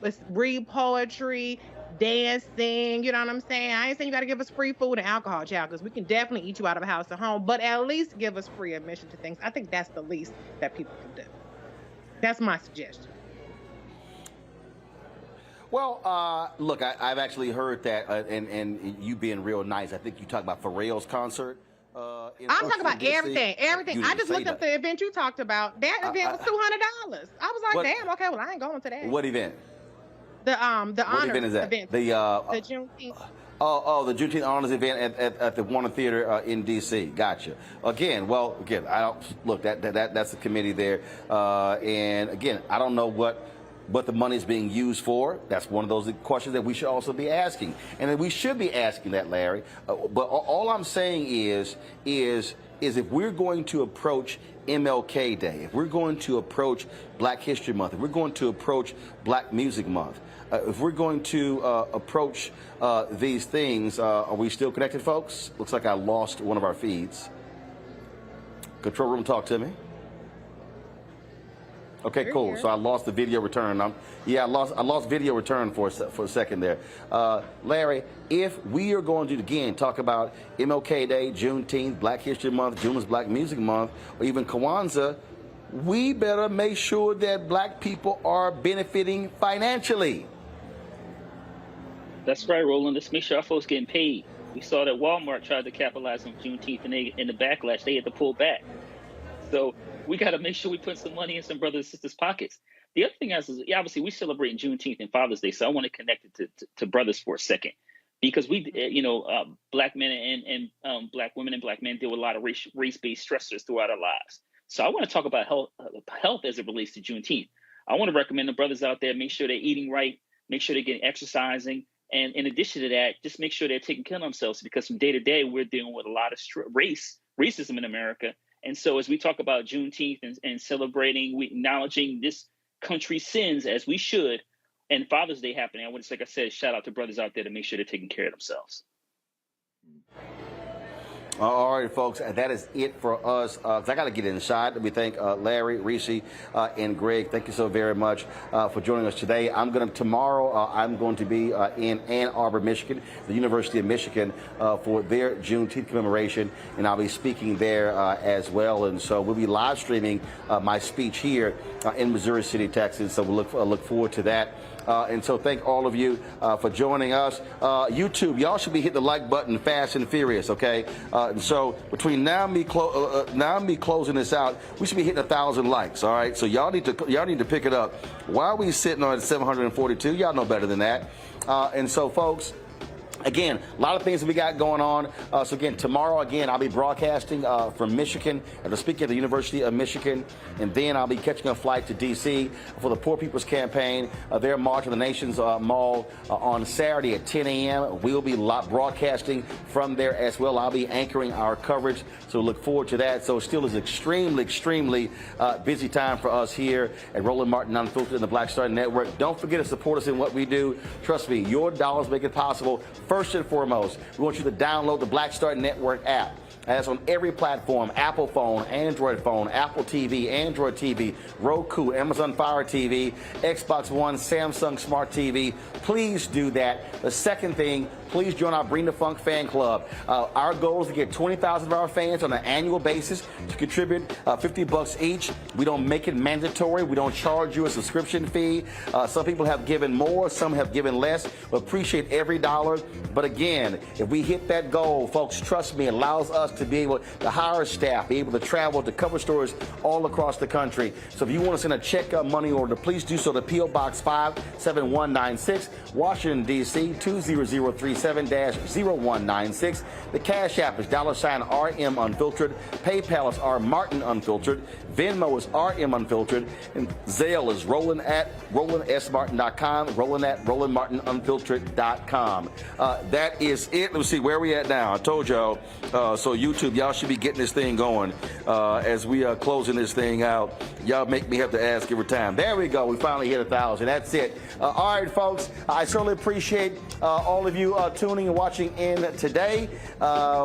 [SPEAKER 9] poetry, dancing, you know what I'm saying? I ain't saying you got to give us free food and alcohol, child, because we can definitely eat you out of a house and home, but at least give us free admission to things. I think that's the least that people can do. That's my suggestion.
[SPEAKER 2] Well, look, I've actually heard that, and you being real nice, I think you talked about Pharrell's concert.
[SPEAKER 9] I'm talking about everything. I just looked up the event you talked about. That event was $200. I was like, damn, okay, well, I ain't going to that.
[SPEAKER 2] What event?
[SPEAKER 9] The honors
[SPEAKER 2] event is that?
[SPEAKER 9] Event.
[SPEAKER 2] The
[SPEAKER 9] Juneteenth.
[SPEAKER 2] The Juneteenth honors event at the Warner Theater in D.C. Gotcha. Again, I don't look that's the committee there, and again, I don't know what the money is being used for. That's one of those questions that we should also be asking, and we should be asking that, Larry. But all I'm saying is if we're going to approach MLK Day, if we're going to approach Black History Month, if we're going to approach Black Music Month, if we're going to approach these things, are we still connected, folks? Looks like I lost one of our feeds. Control room, talk to me. Okay, cool. So I lost the video return. I lost video return for a second there. Larry, if we are going to, again, talk about MLK Day, Juneteenth, Black History Month, June is Black Music Month, or even Kwanzaa, we better make sure that black people are benefiting financially.
[SPEAKER 7] That's right, Roland. Let's make sure our folks getting paid. We saw that Walmart tried to capitalize on Juneteenth, and in the backlash, they had to pull back. So we got to make sure we put some money in some brothers and sisters' pockets. The other thing is obviously we celebrate Juneteenth and Father's Day, so I want to connect it to brothers for a second. because black men and black women and black men deal with a lot of race-based stressors throughout our lives. So I want to talk about health as it relates to Juneteenth. I want to recommend the brothers out there, make sure they're eating right, make sure they're getting exercising. And in addition to that, just make sure they're taking care of themselves, because from day to day, we're dealing with a lot of racism in America. And so as we talk about Juneteenth and celebrating, we acknowledging this country's sins as we should, and Father's Day happening, I want to, like I said, shout out to brothers out there to make sure they're taking care of themselves.
[SPEAKER 2] All right, folks, that is it for us. 'Cause I got to get inside. We thank Larry, Reese, and Greg. Thank you so very much for joining us today. Tomorrow I'm going to be in Ann Arbor, Michigan, the University of Michigan, for their Juneteenth commemoration, and I'll be speaking there as well. And so we'll be live streaming my speech here in Missouri City, Texas. So we'll look forward to that. And so thank all of you for joining us. YouTube, y'all should be hitting the like button fast and furious, okay? And so between now and me closing this out, we should be hitting 1,000 likes, all right? So y'all need to pick it up. Why are we sitting on 742? Y'all know better than that. And so, folks, again, a lot of things that we got going on. So again, tomorrow, I'll be broadcasting from Michigan, speaking at the University of Michigan, and then I'll be catching a flight to D.C. for the Poor People's Campaign. Their March on the Nation's Mall on Saturday at 10 a.m. We'll be broadcasting from there as well. I'll be anchoring our coverage, so look forward to that. So it still is extremely busy time for us here at Roland Martin Unfiltered and the Black Star Network. Don't forget to support us in what we do. Trust me, your dollars make it possible. First and foremost, we want you to download the Black Star Network app. That's on every platform: Apple phone, Android phone, Apple TV, Android TV, Roku, Amazon Fire TV, Xbox One, Samsung Smart TV. Please do that. The second thing, please join our Bring the Funk fan club. Our goal is to get 20,000 of our fans on an annual basis to contribute $50 each. We don't make it mandatory. We don't charge you a subscription fee. Some people have given more, some have given less. We appreciate every dollar. But again, if we hit that goal, folks, trust me, it allows us to be able to hire staff, be able to travel to cover stories all across the country. So if you want to send a check money order, please do so to P.O. Box 57196, Washington, D.C. 20037-0196. The Cash App is $RM Unfiltered. PayPal is R Martin Unfiltered. Venmo is RM Unfiltered. And Zelle is Roland at RolandSMartin.com, Roland at RolandMartinUnfiltered.com. That is it. Let's see where we at now. I told y'all. So YouTube, y'all should be getting this thing going as we are closing this thing out. Y'all make me have to ask every time. There we go. We finally hit 1,000. That's it. All right, folks. I certainly appreciate all of you tuning and watching in today.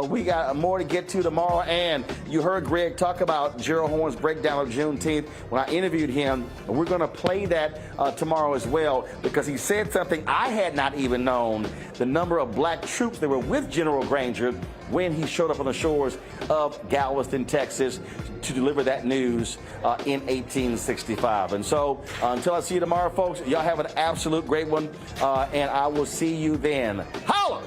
[SPEAKER 2] We got more to get to tomorrow. And you heard Greg talk about Gerald Horne's breakdown of Juneteenth when I interviewed him. We're going to play that tomorrow as well, because he said something I had not even known: the number of black troops that were with General Granger when he showed up on the shores of Galveston, Texas, to deliver that news in 1865. And so until I see you tomorrow, folks, y'all have an absolute great one, and I will see you then. Holla!